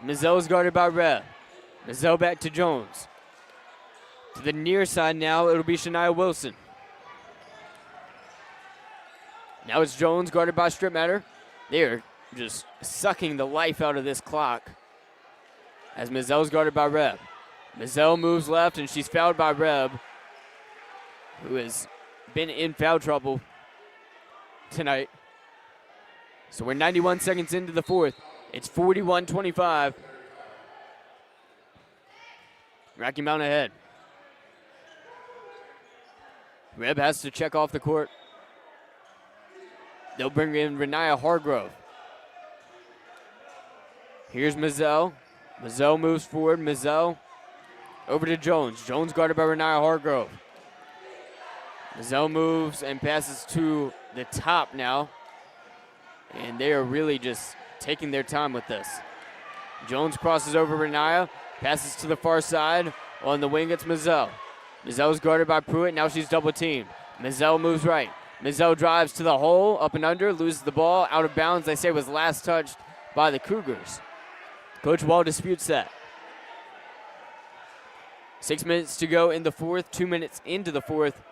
Mizell is guarded by Reb. Mizell back to Jones. To the near side now, it'll be Shania Wilson. Now it's Jones guarded by Strittmatter. They're just sucking the life out of this clock as Mizell's guarded by Reb. Mizell moves left, and she's fouled by Reb, who has been in foul trouble tonight. So we're 91 seconds into the fourth. It's 41-25. Rockingham ahead. Reb has to check off the court. They'll bring in Renaya Hargrove. Here's Mizell. Mizell moves forward. Mizell over to Jones. Jones guarded by Renaya Hargrove. Mizell moves and passes to the top now. And they are really just taking their time with this. Jones crosses over Renaya. Passes to the far side. On the wing, it's Mizell. Mizell's guarded by Pruitt. Now she's double teamed. Mizell moves right. Mizell drives to the hole, up and under, loses the ball, out of bounds. They say it was last touched by the Cougars. Coach Wall disputes that. 6 minutes to go in the fourth, 2 minutes into the fourth.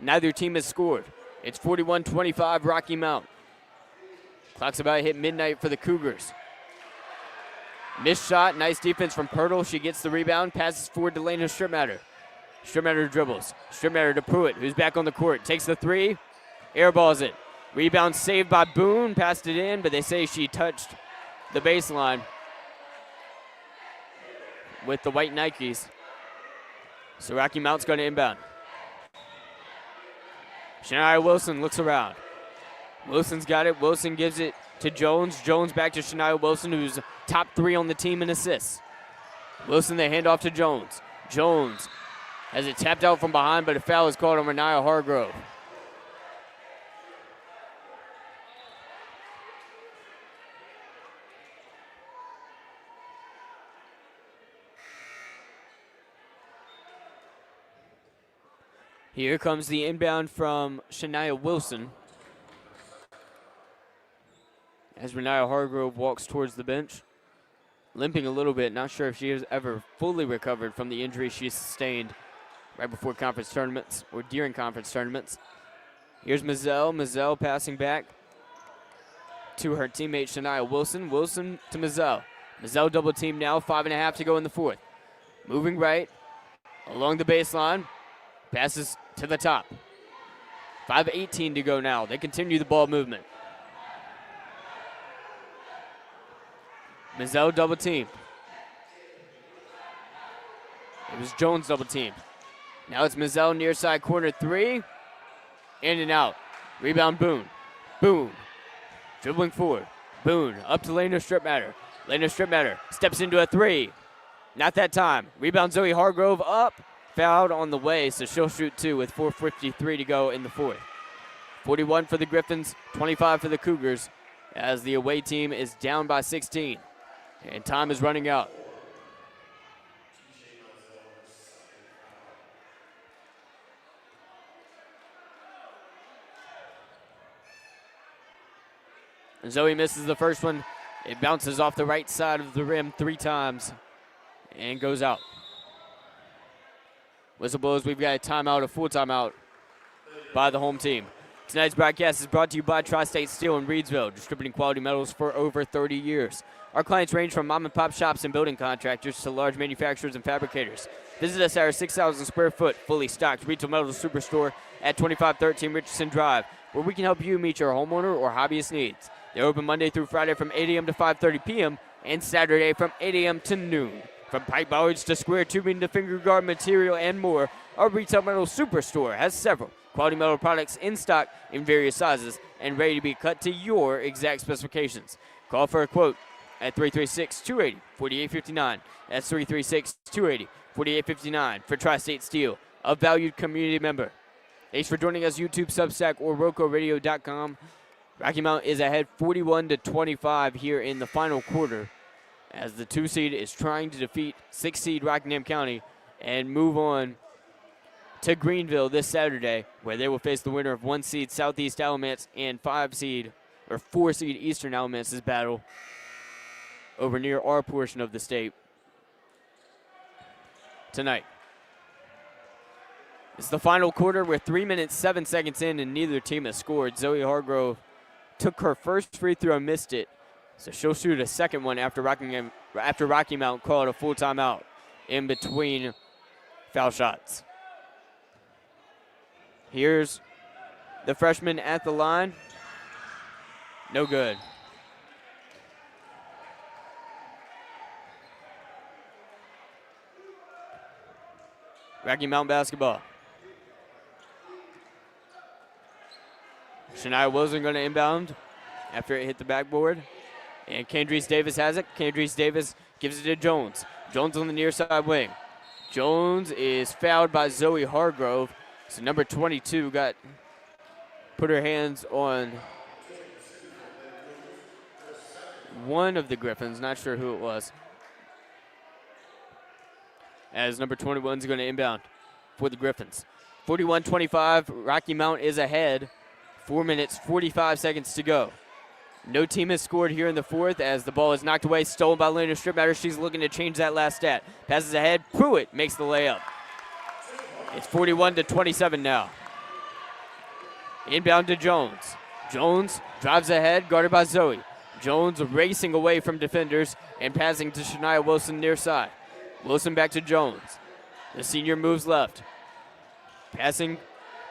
Neither team has scored. It's 41-25 Rocky Mount. Clock's about to hit midnight for the Cougars. Missed shot, nice defense from Pirtle. She gets the rebound, passes forward to Lena Stripmatter. Stripmatter dribbles. Stripmatter to Pruitt, who's back on the court. Takes the three, airballs it. Rebound saved by Boone, passed it in, but they say she touched the baseline with the white Nikes. So Rocky Mount's going to inbound. Shania Wilson looks around. Wilson's got it. Wilson gives it to Jones. Jones back to Shania Wilson, who's top 3 on the team in assists. Wilson, they hand off to Jones. Jones has it tapped out from behind, but a foul is called on Renaya Hargrove. Here comes the inbound from Shania Wilson as Renaya Hargrove walks towards the bench, limping a little bit. Not sure if she has ever fully recovered from the injury she sustained right before conference tournaments or during conference tournaments. Here's Mizell. Mizell passing back to her teammate Shania Wilson. Wilson to Mizell. Mizell double team now, 5.5 to go in the fourth. Moving right along the baseline. Passes to the top. 5:18 to go now. They continue the ball movement. Mizell double team. It was Jones double team. Now it's Mizell near side corner three. In and out. Rebound Boone. Boone. Dribbling forward. Boone up to Lena Stripmatter. Lena Stripmatter steps into a three. Not that time. Rebound Zoe Hargrove up. Fouled on the way, so she'll shoot two with 4:53 to go in the fourth. 41 for the Gryphons, 25 for the Cougars, as the away team is down by 16. And time is running out. And Zoe misses the first one. It bounces off the right side of the rim 3 times and goes out. Whistle blows, we've got a timeout, a full timeout by the home team. Tonight's broadcast is brought to you by Tri-State Steel in Reedsville, distributing quality metals for over 30 years. Our clients range from mom and pop shops and building contractors to large manufacturers and fabricators. Visit us at our 6,000 square foot, fully stocked retail metals superstore at 2513 Richardson Drive, where we can help you meet your homeowner or hobbyist needs. They're open Monday through Friday from 8 a.m. to 5:30 p.m. and Saturday from 8 a.m. to noon. From pipe bollards to square tubing to finger guard material and more, our retail metal superstore has several quality metal products in stock in various sizes and ready to be cut to your exact specifications. Call for a quote at 336-280-4859. That's 336-280-4859 for Tri-State Steel, a valued community member. Thanks for joining us, YouTube, Substack, or RoCoRadio.com. Rocky Mount is ahead 41-25 here in the final quarter, as the 2 seed is trying to defeat 6 seed Rockingham County and move on to Greenville this Saturday, where they will face the winner of 1 seed Southeast Alamance and 4 seed Eastern Alamance's battle over near our portion of the state tonight. It's the final quarter. We're 3 minutes, 7 seconds in, and neither team has scored. Zoe Hargrove took her first free throw and missed it, so she'll shoot a second one after Rocky Mount called a full timeout in between foul shots. Here's the freshman at the line. No good. Rockingham basketball. Shania Wilson going to inbound after it hit the backboard. And Kendrice Davis has it. Kendrice Davis gives it to Jones. Jones on the near side wing. Jones is fouled by Zoe Hargrove. So number 22 put her hands on one of the Gryphons. Not sure who it was. As number 21 is going to inbound for the Gryphons. 41-25, Rocky Mount is ahead. 4 minutes, 45 seconds to go. No team has scored here in the fourth as the ball is knocked away, stolen by Lena Stripmatter. She's looking to change that last stat. Passes ahead, Pruitt makes the layup. It's 41-27 now. Inbound to Jones. Jones drives ahead, guarded by Zoe. Jones racing away from defenders and passing to Shania Wilson near side. Wilson back to Jones. The senior moves left. Passing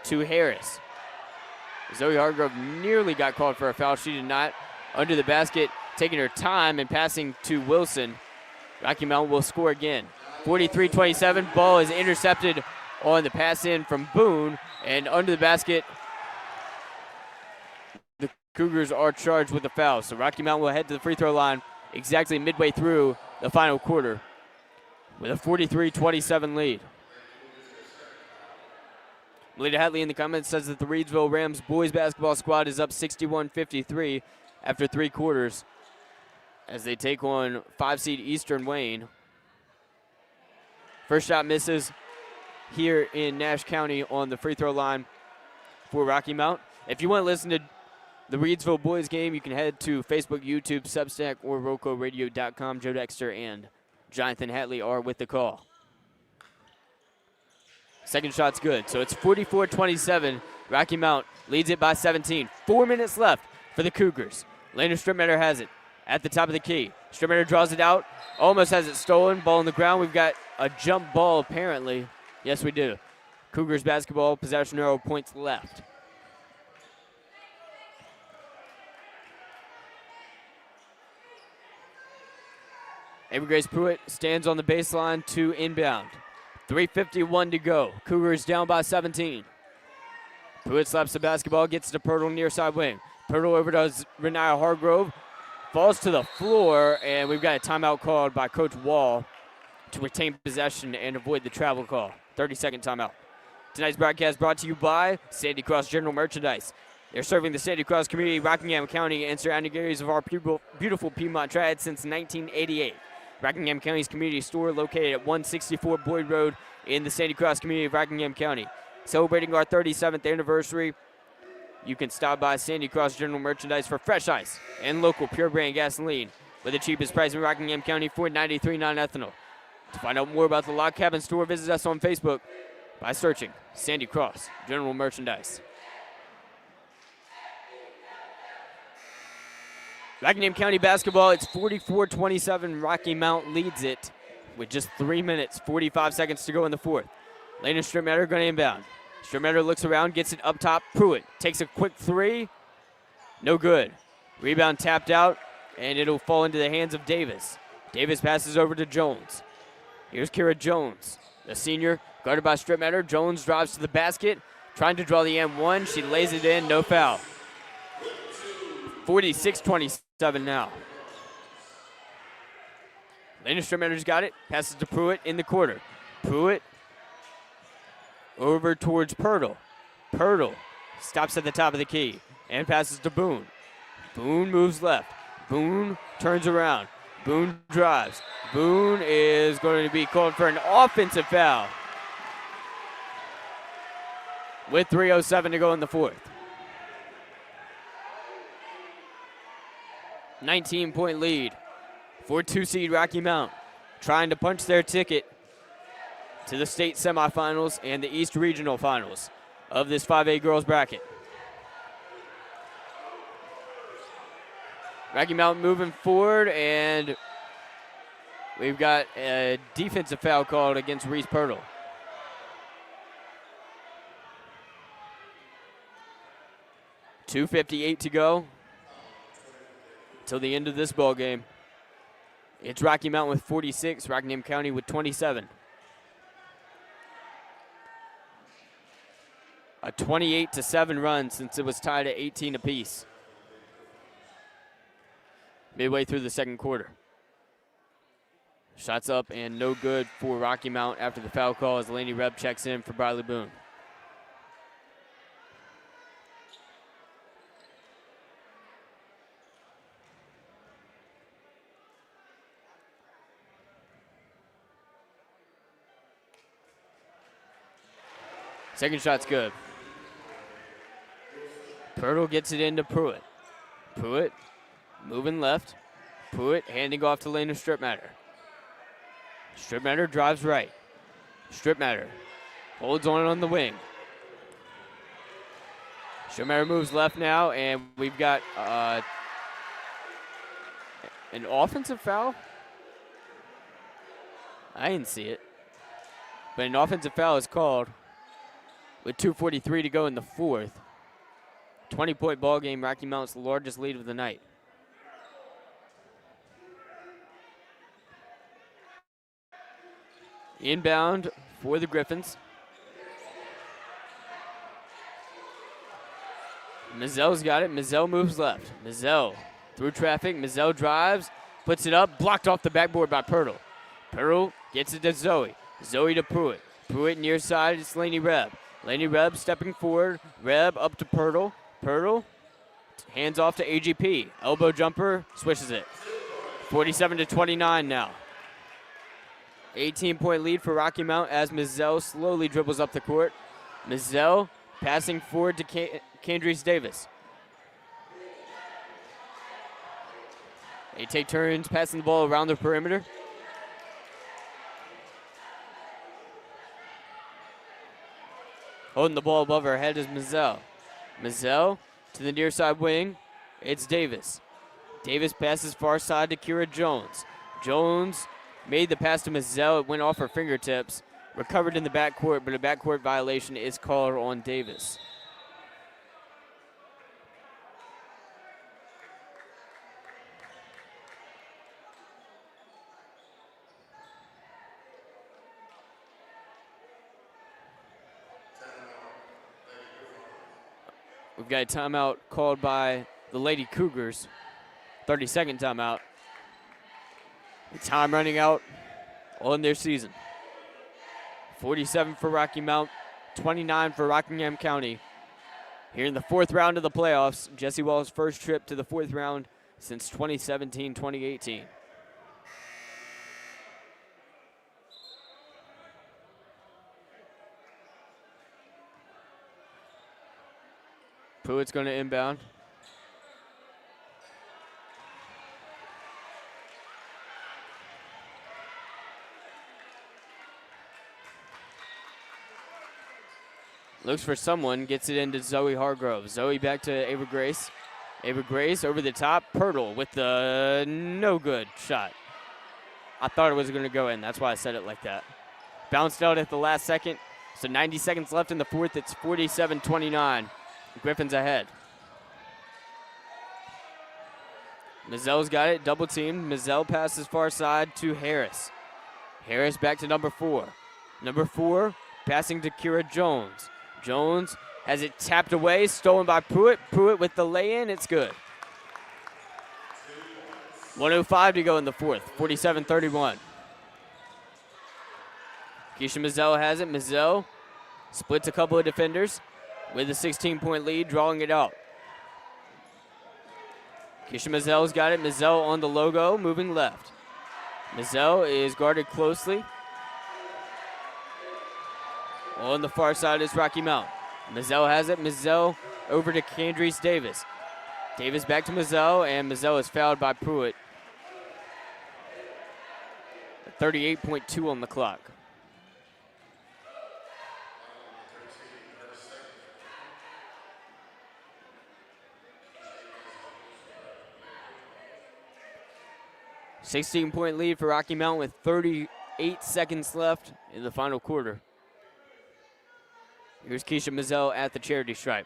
to Harris. Zoe Hargrove nearly got called for a foul. She did not. Under the basket, taking her time and passing to Wilson. Rocky Mountain will score again. 43-27. Ball is intercepted on the pass in from Boone. And under the basket, the Cougars are charged with a foul. So Rocky Mountain will head to the free throw line exactly midway through the final quarter with a 43-27 lead. Melita Hatley in the comments says that the Reedsville Rams boys basketball squad is up 61-53 after 3 quarters as they take on 5-seed Eastern Wayne. First shot misses here in Nash County on the free throw line for Rocky Mount. If you want to listen to the Reedsville boys game, you can head to Facebook, YouTube, Substack, or RoCoRadio.com. Joe Dexter and Jonathan Hatley are with the call. Second shot's good, so it's 44-27. Rocky Mount leads it by 17. 4 minutes left for the Cougars. Lena Stripmatter has it at the top of the key. Stripmatter draws it out, almost has it stolen. Ball on the ground. We've got a jump ball apparently. Yes, we do. Cougars basketball, possession arrow points left. Avery Grace Pruitt stands on the baseline to inbound. 3:51 to go. Cougars down by 17. Pruitt slaps the basketball, gets to Pirtle near side wing. Pirtle over to Renaya Hargrove. Falls to the floor, and we've got a timeout called by Coach Wall to retain possession and avoid the travel call. 30-second timeout. Tonight's broadcast brought to you by Sandy Cross General Merchandise. They're serving the Sandy Cross community, Rockingham County, and surrounding areas of our beautiful Piedmont Triad since 1988. Rockingham County's community store located at 164 Boyd Road in the Sandy Cross community of Rockingham County. Celebrating our 37th anniversary, you can stop by Sandy Cross General Merchandise for fresh ice and local pure brand gasoline with the cheapest price in Rockingham County for 93 non-ethanol. To find out more about the Log Cabin store, visit us on Facebook by searching Sandy Cross General Merchandise. Rockingham County basketball, it's 44-27. Rocky Mount leads it with just 3 minutes, 45 seconds to go in the fourth. Lena Stripmatter going to inbound. Stripmatter looks around, gets it up top. Pruitt takes a quick three. No good. Rebound tapped out, and it'll fall into the hands of Davis. Davis passes over to Jones. Here's Kira Jones, the senior, guarded by Stripmatter. Jones drives to the basket, trying to draw the M1. She lays it in, no foul. 46-27 now. Lena Stripmatter's got it. Passes to Pruitt in the quarter. Pruitt over towards Pirtle. Pirtle stops at the top of the key and passes to Boone. Boone moves left. Boone turns around. Boone drives. Boone is going to be called for an offensive foul with 3:07 to go in the fourth. 19-point lead for 2-seed Rocky Mount, trying to punch their ticket to the state semifinals and the East Regional Finals of this 5A girls bracket. Rocky Mount moving forward, and we've got a defensive foul called against Reese Pirtle. .258 to go. until the end of this ball game. It's Rocky Mount with 46, Rockingham County with 27. A 28-7 run since it was tied at 18 apiece. Midway through the second quarter. Shots up and no good for Rocky Mount after the foul call as Laney Reb checks in for Briley Boone. Second shot's good. Pirtle gets it into Pruitt. Pruitt moving left. Pruitt handing off to Lena Stripmatter. Stripmatter drives right. Stripmatter holds on the wing. Stripmatter moves left now, and we've got an offensive foul. I didn't see it. But an offensive foul is called with 2:43 to go in the fourth. 20-point ball game, Rocky Mount's largest lead of the night. Inbound for the Gryphons. Mizell's got it. Mizell moves left. Mizell through traffic. Mizell drives, puts it up, blocked off the backboard by Pirtle. Pirtle gets it to Zoe. Zoe to Pruitt. Pruitt near side, it's Laney Reb. Laney Reb stepping forward. Reb up to Pirtle. Pirtle hands off to AGP. Elbow jumper, swishes it. 47-29 now. 18-point lead for Rocky Mount as Mizell slowly dribbles up the court. Mizell passing forward to Candrice Davis. They take turns passing the ball around the perimeter. Holding the ball above her head is Mizell. Mizell to the near side wing. It's Davis. Davis passes far side to Kira Jones. Jones made the pass to Mizell. It went off her fingertips. Recovered in the backcourt, but a backcourt violation is called on Davis. We've got a timeout called by the Lady Cougars. 30-second timeout. The time running out on their season. 47 for Rocky Mount, 29 for Rockingham County. Here in the fourth round of the playoffs, Jesse Wall's first trip to the fourth round since 2017-2018. Pruitt's going to inbound. Looks for someone, gets it into Zoe Hargrove. Zoe back to Ava Grace. Ava Grace over the top. Pirtle with the no good shot. I thought it was going to go in. That's why I said it like that. Bounced out at the last second. So 90 seconds left in the fourth. It's 47-29. Gryphons ahead. Mizell's got it, double teamed. Mizell passes far side to Harris. Harris back to number 4. Number 4 passing to Kira Jones. Jones has it tapped away, stolen by Pruitt. Pruitt with the lay-in, it's good. 1:05 to go in the fourth, 47-31. Keisha Mizell has it. Mizell splits a couple of defenders with a 16-point lead, drawing it out. Keisha Mizell's got it. Mizell on the logo, moving left. Mizell is guarded closely. On the far side is Rocky Mount. Mizell has it. Mizell over to Candrice Davis. Davis back to Mizell, and Mizell is fouled by Pruitt. 38.2 on the clock. $16-point lead for Rocky Mount with 38 seconds left in the final quarter. Here's Keisha Mizell at the charity stripe.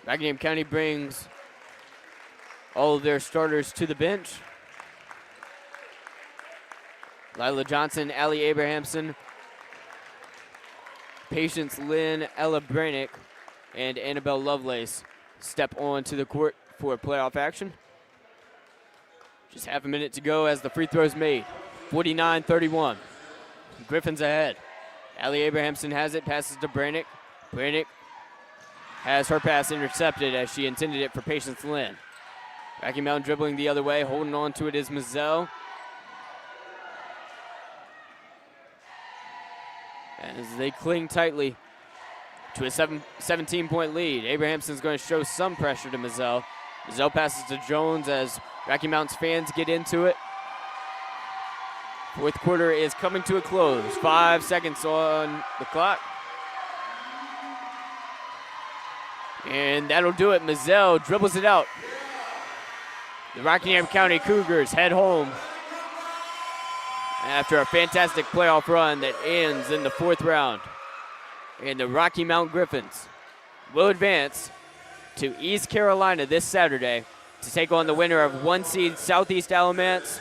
Rockingham County brings all of their starters to the bench. Lila Johnson, Allie Abrahamson, Patience Lynn, Ella Brannick, and Annabelle Lovelace step onto the court for playoff action. Just half a minute to go as the free throw's made. 49-31. Gryphons ahead. Allie Abrahamson has it, passes to Brannick. Brannick has her pass intercepted as she intended it for Patience Lynn. Rocky Mountain dribbling the other way, holding on to it is Mazzell. As they cling tightly to a 17-point lead. Abrahamson's going to show some pressure to Mazzell. Mazzell passes to Jones as Rocky Mountain's fans get into it. Fourth quarter is coming to a close. 5 seconds on the clock. And that'll do it. Mazzell dribbles it out. The Rockingham County Cougars head home after a fantastic playoff run that ends in the fourth round. And the Rocky Mount Gryphons will advance to East Carolina this Saturday to take on the winner of 1 seed Southeast Alamance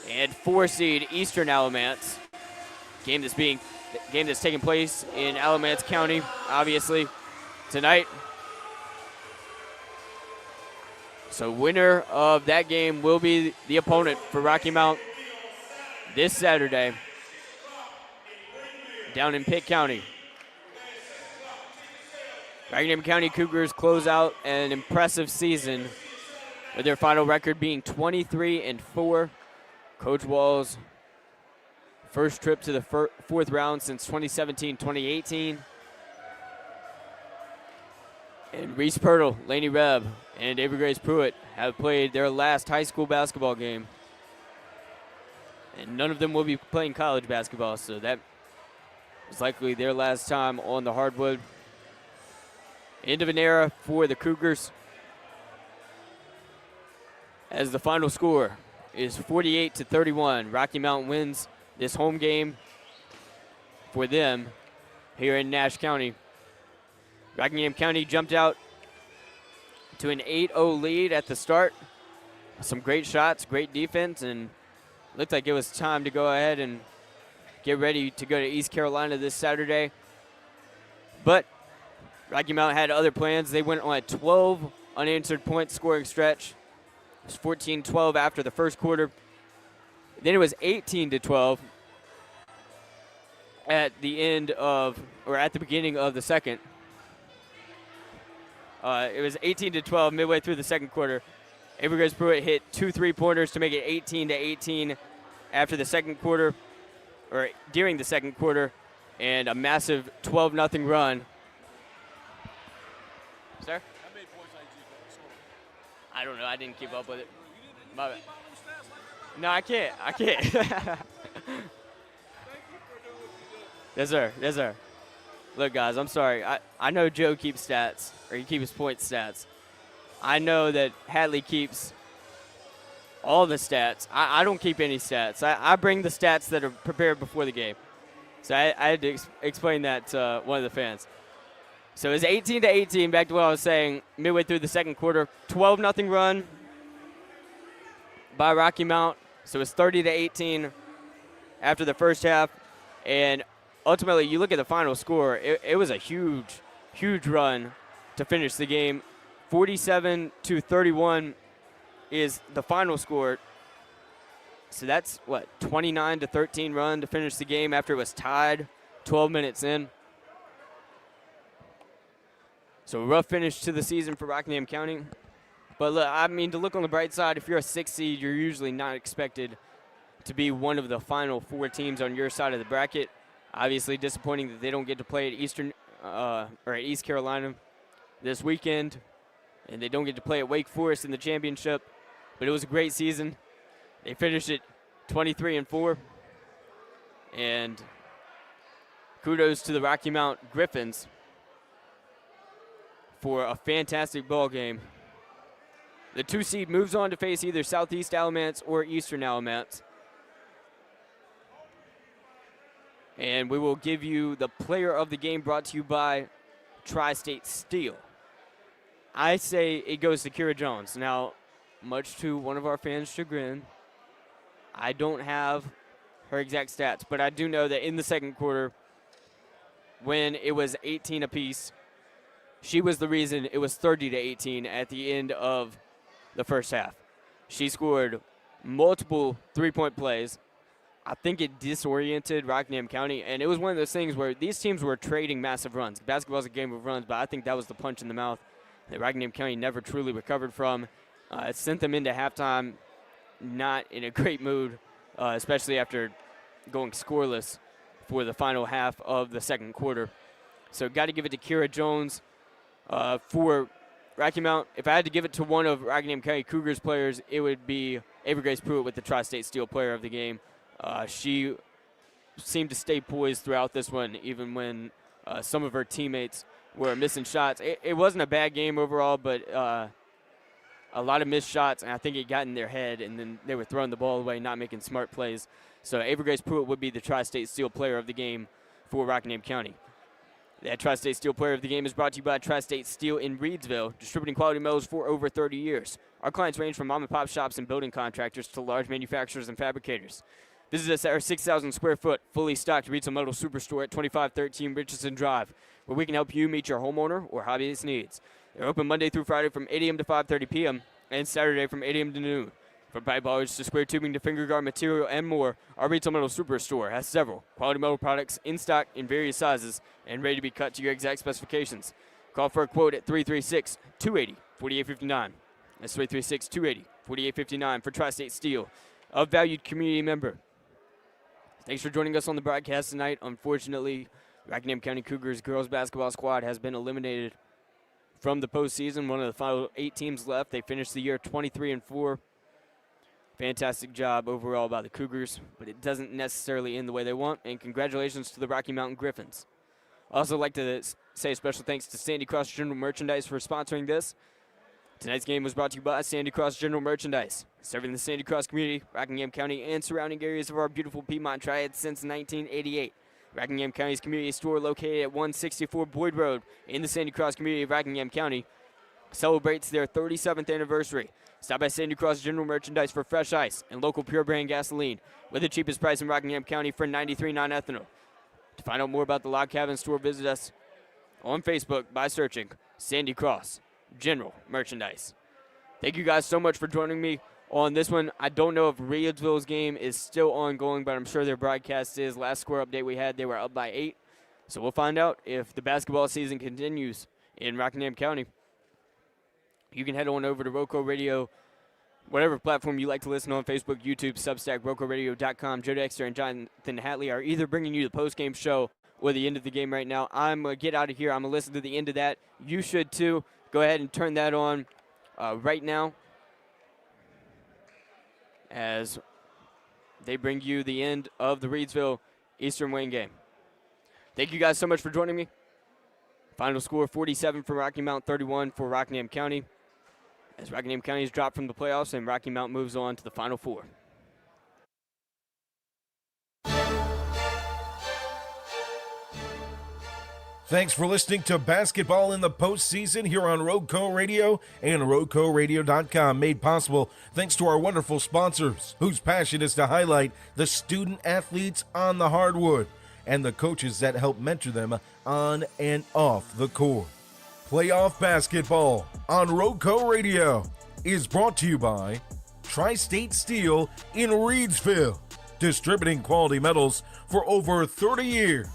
and 4 seed Eastern Alamance. Game that's taking place in Alamance County, obviously, tonight. So winner of that game will be the opponent for Rocky Mount this Saturday down in Pitt County. Rockingham County Cougars close out an impressive season with their final record being 23-4. Coach Wall's first trip to the fourth round since 2017-2018. And Reese Pirtle, Laney Rebb, and Avery Grace Pruitt have played their last high school basketball game. And none of them will be playing college basketball, so that is likely their last time on the hardwood. End of an era for the Cougars, as the final score is 48-31. Rocky Mountain wins this home game for them here in Nash County. Rockingham County jumped out to an 8-0 lead at the start. Some great shots, great defense, and looked like it was time to go ahead and get ready to go to East Carolina this Saturday. But Rocky Mountain had other plans. They went on a 12 unanswered point scoring stretch. It was 14-12 after the first quarter. Then it was 18-12 at the beginning of the second. It was 18-12 midway through the second quarter. Avery Grace Pruitt hit 2 3-pointers to make it 18-18 after the second quarter, or during the second quarter, and a massive 12-0 run. Sir? How many points did you score? I don't know. I didn't keep up with it. My bad. No, I can't. Yes, sir. Yes, sir. Look, guys, I'm sorry. I know Joe keeps stats, or he keeps point stats. I know that Hadley keeps all the stats. I don't keep any stats. I bring the stats that are prepared before the game. So I had to explain that to one of the fans. So it was 18-18, back to what I was saying, midway through the second quarter. 12-0 run by Rocky Mount. So it's 30-18 after the first half. And ultimately, you look at the final score, it was a huge, huge run to finish the game. 47-31 is the final score. So that's, 29-13 run to finish the game after it was tied 12 minutes in. So a rough finish to the season for Rockingham County. But look, I mean, to look on the bright side, if you're a 6th seed, you're usually not expected to be one of the final 4 teams on your side of the bracket. Obviously disappointing that they don't get to play at at East Carolina this weekend, and they don't get to play at Wake Forest in the championship. But it was a great season. They finished it 23-4. And kudos to the Rocky Mount Gryphons for a fantastic ball game. The 2 seed moves on to face either Southeast Alamance or Eastern Alamance. And we will give you the player of the game brought to you by Tri-State steal. I say it goes to Kira Jones. Now, much to one of our fans' chagrin, I don't have her exact stats, but I do know that in the second quarter, when it was 18 apiece, she was the reason it was 30-18 at the end of the first half. She scored multiple three-point plays. I think it disoriented Rockingham County, and it was one of those things where these teams were trading massive runs. Basketball's a game of runs, but I think that was the punch in the mouth that Rockingham County never truly recovered from. It sent them into halftime not in a great mood, especially after going scoreless for the final half of the second quarter. So got to give it to Kira Jones. For Rocky Mount, if I had to give it to one of Rockingham County Cougars players, it would be Avery Grace Pruitt with the Tri-State Steel Player of the Game. She seemed to stay poised throughout this one, even when some of her teammates were missing shots. It wasn't a bad game overall, but a lot of missed shots, and I think it got in their head, and then they were throwing the ball away, not making smart plays. So Avery Grace Pruitt would be the Tri-State Steel Player of the Game for Rockingham County. That Tri-State Steel Player of the Game is brought to you by Tri-State Steel in Reedsville, distributing quality metals for over 30 years. Our clients range from mom-and-pop shops and building contractors to large manufacturers and fabricators. Visit us at our 6,000 square foot, fully stocked retail metal superstore at 2513 Richardson Drive, where we can help you meet your homeowner or hobbyist needs. They're open Monday through Friday from 8 a.m. to 5:30 p.m. and Saturday from 8 a.m. to noon. From pipe ballers to square tubing to finger guard material and more, our retail metal superstore has several quality metal products in stock in various sizes and ready to be cut to your exact specifications. Call for a quote at 336-280-4859. That's 336-280-4859 for Tri-State Steel, a valued community member. Thanks for joining us on the broadcast tonight. Unfortunately, Rockingham County Cougars girls basketball squad has been eliminated from the postseason. One of the final 8 teams left. They finished the year 23-4. Fantastic job overall by the Cougars, but it doesn't necessarily end the way they want. And congratulations to the Rocky Mountain Gryphons. I'd also like to say a special thanks to Sandy Cross General Merchandise for sponsoring this. Tonight's game was brought to you by Sandy Cross General Merchandise, serving the Sandy Cross community, Rockingham County, and surrounding areas of our beautiful Piedmont Triad since 1988. Rockingham County's community store, located at 164 Boyd Road in the Sandy Cross community of Rockingham County, celebrates their 37th anniversary. Stop by Sandy Cross General Merchandise for fresh ice and local pure brand gasoline with the cheapest price in Rockingham County for 93 non-ethanol. To find out more about the Log Cabin store, visit us on Facebook by searching Sandy Cross General Merchandise. Thank you guys so much for joining me on this one. I don't know if Reedsville's game is still ongoing, but I'm sure their broadcast is. Last score update we had, they were up by 8. So we'll find out if the basketball season continues in Rockingham County. You can head on over to RoCo Radio, whatever platform you like to listen on, Facebook, YouTube, Substack, RoCoRadio.com. Joe Dexter and Jonathan Hatley are either bringing you the post-game show or the end of the game right now. I'm going to get out of here. I'm going to listen to the end of that. You should too. Go ahead and turn that on right now as they bring you the end of the Reedsville Eastern Wayne game. Thank you guys so much for joining me. Final score 47 for Rocky Mount, 31 for Rockingham County, as Rockingham County is dropped from the playoffs and Rocky Mount moves on to the Final Four. Thanks for listening to Basketball in the Postseason here on RoCo Radio and RoCoRadio.com, made possible thanks to our wonderful sponsors, whose passion is to highlight the student athletes on the hardwood and the coaches that help mentor them on and off the court. Playoff Basketball on RoCo Radio is brought to you by Tri-State Steel in Reedsville, distributing quality metals for over 30 years.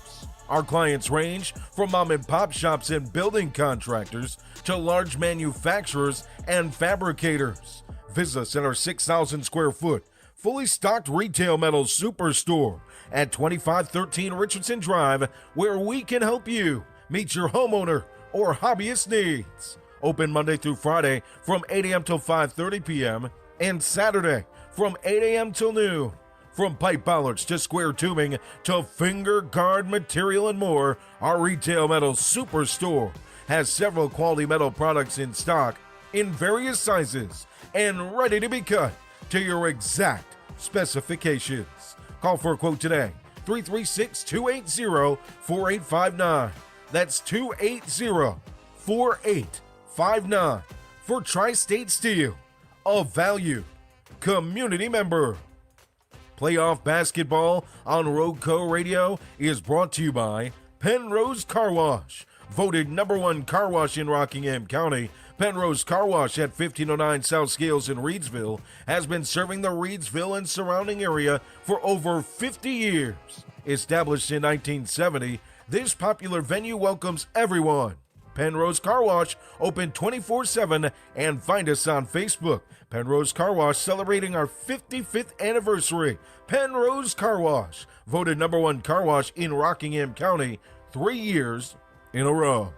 Our clients range from mom-and-pop shops and building contractors to large manufacturers and fabricators. Visit us at our 6,000 square foot, fully stocked retail metals superstore at 2513 Richardson Drive, where we can help you meet your homeowner or hobbyist needs. Open Monday through Friday from 8 a.m. till 5:30 p.m. and Saturday from 8 a.m. till noon. From pipe bollards to square tubing to finger guard material and more, our retail metal superstore has several quality metal products in stock in various sizes and ready to be cut to your exact specifications. Call for a quote today, 336-280-4859. That's 280-4859 for Tri-State Steel, a valued community member. Playoff basketball on RoCo Radio is brought to you by Penrose Car Wash, voted #1 car wash in Rockingham County. Penrose Car Wash at 1509 South Scales in Reedsville has been serving the Reedsville and surrounding area for over 50 years. Established in 1970, this popular venue welcomes everyone. Penrose Car Wash, open 24/7, and find us on Facebook. Penrose Car Wash, celebrating our 55th anniversary. Penrose Car Wash, voted #1 car wash in Rockingham County 3 years in a row.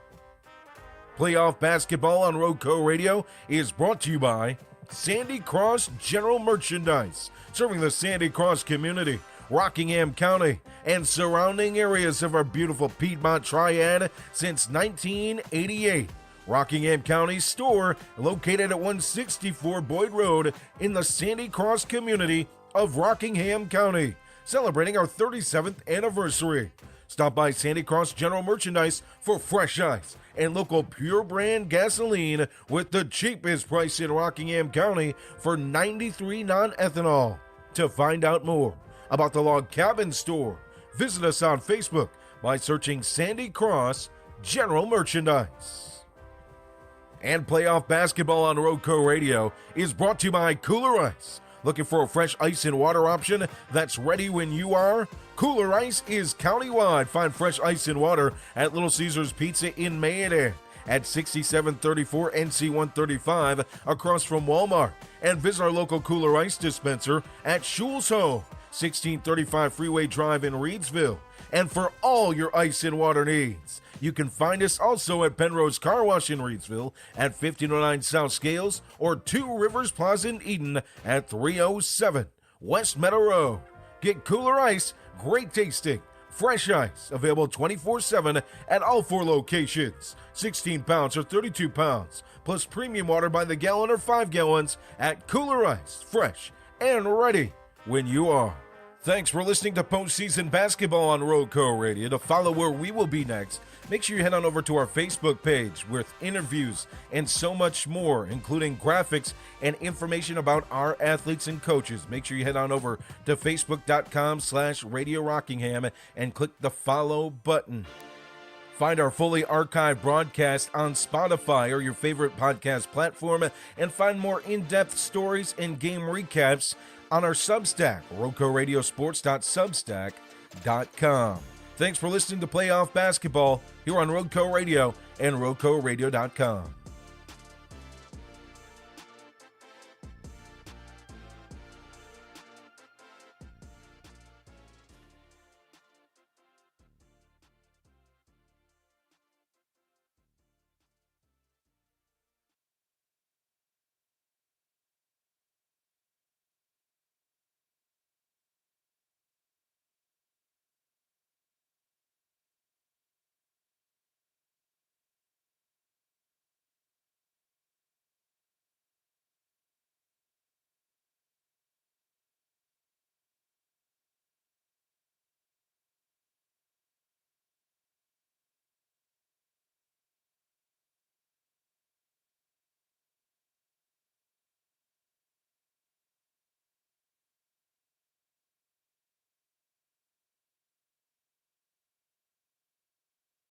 Playoff basketball on RoCo Radio is brought to you by Sandy Cross General Merchandise, serving the Sandy Cross community, Rockingham County, and surrounding areas of our beautiful Piedmont Triad since 1988. Rockingham County store located at 164 Boyd Road in the Sandy Cross community of Rockingham County, celebrating our 37th anniversary. Stop by Sandy Cross General Merchandise for fresh ice and local pure brand gasoline with the cheapest price in Rockingham County for 93 non-ethanol. To find out more about the Log Cabin store, visit us on Facebook by searching Sandy Cross General Merchandise. And playoff basketball on RoCo Radio is brought to you by Cooler Ice. Looking for a fresh ice and water option that's ready when you are? Cooler Ice is countywide. Find fresh ice and water at Little Caesars Pizza in Mayday at 6734 NC 135 across from Walmart. And visit our local Cooler Ice dispenser at Schul's Home, 1635 Freeway Drive in Reedsville. And for all your ice and water needs, you can find us also at Penrose Car Wash in Reedsville at 1509 South Scales or Two Rivers Plaza in Eden at 307 West Meadow Road. Get Cooler Ice, great tasting, fresh ice, available 24/7 at all 4 locations. 16 pounds or 32 pounds, plus premium water by the gallon or 5 gallons at Cooler Ice, fresh and ready when you are. Thanks for listening to postseason basketball on RoCo Radio. To follow where we will be next, make sure you head on over to our Facebook page with interviews and so much more, including graphics and information about our athletes and coaches. Make sure you head on over to facebook.com/Radio Rockingham and click the follow button. Find our fully archived broadcast on Spotify or your favorite podcast platform, and find more in-depth stories and game recaps on our Substack, RoCoRadioSports.substack.com. Thanks for listening to Playoff Basketball here on RoCo Radio and RoCoRadio.com.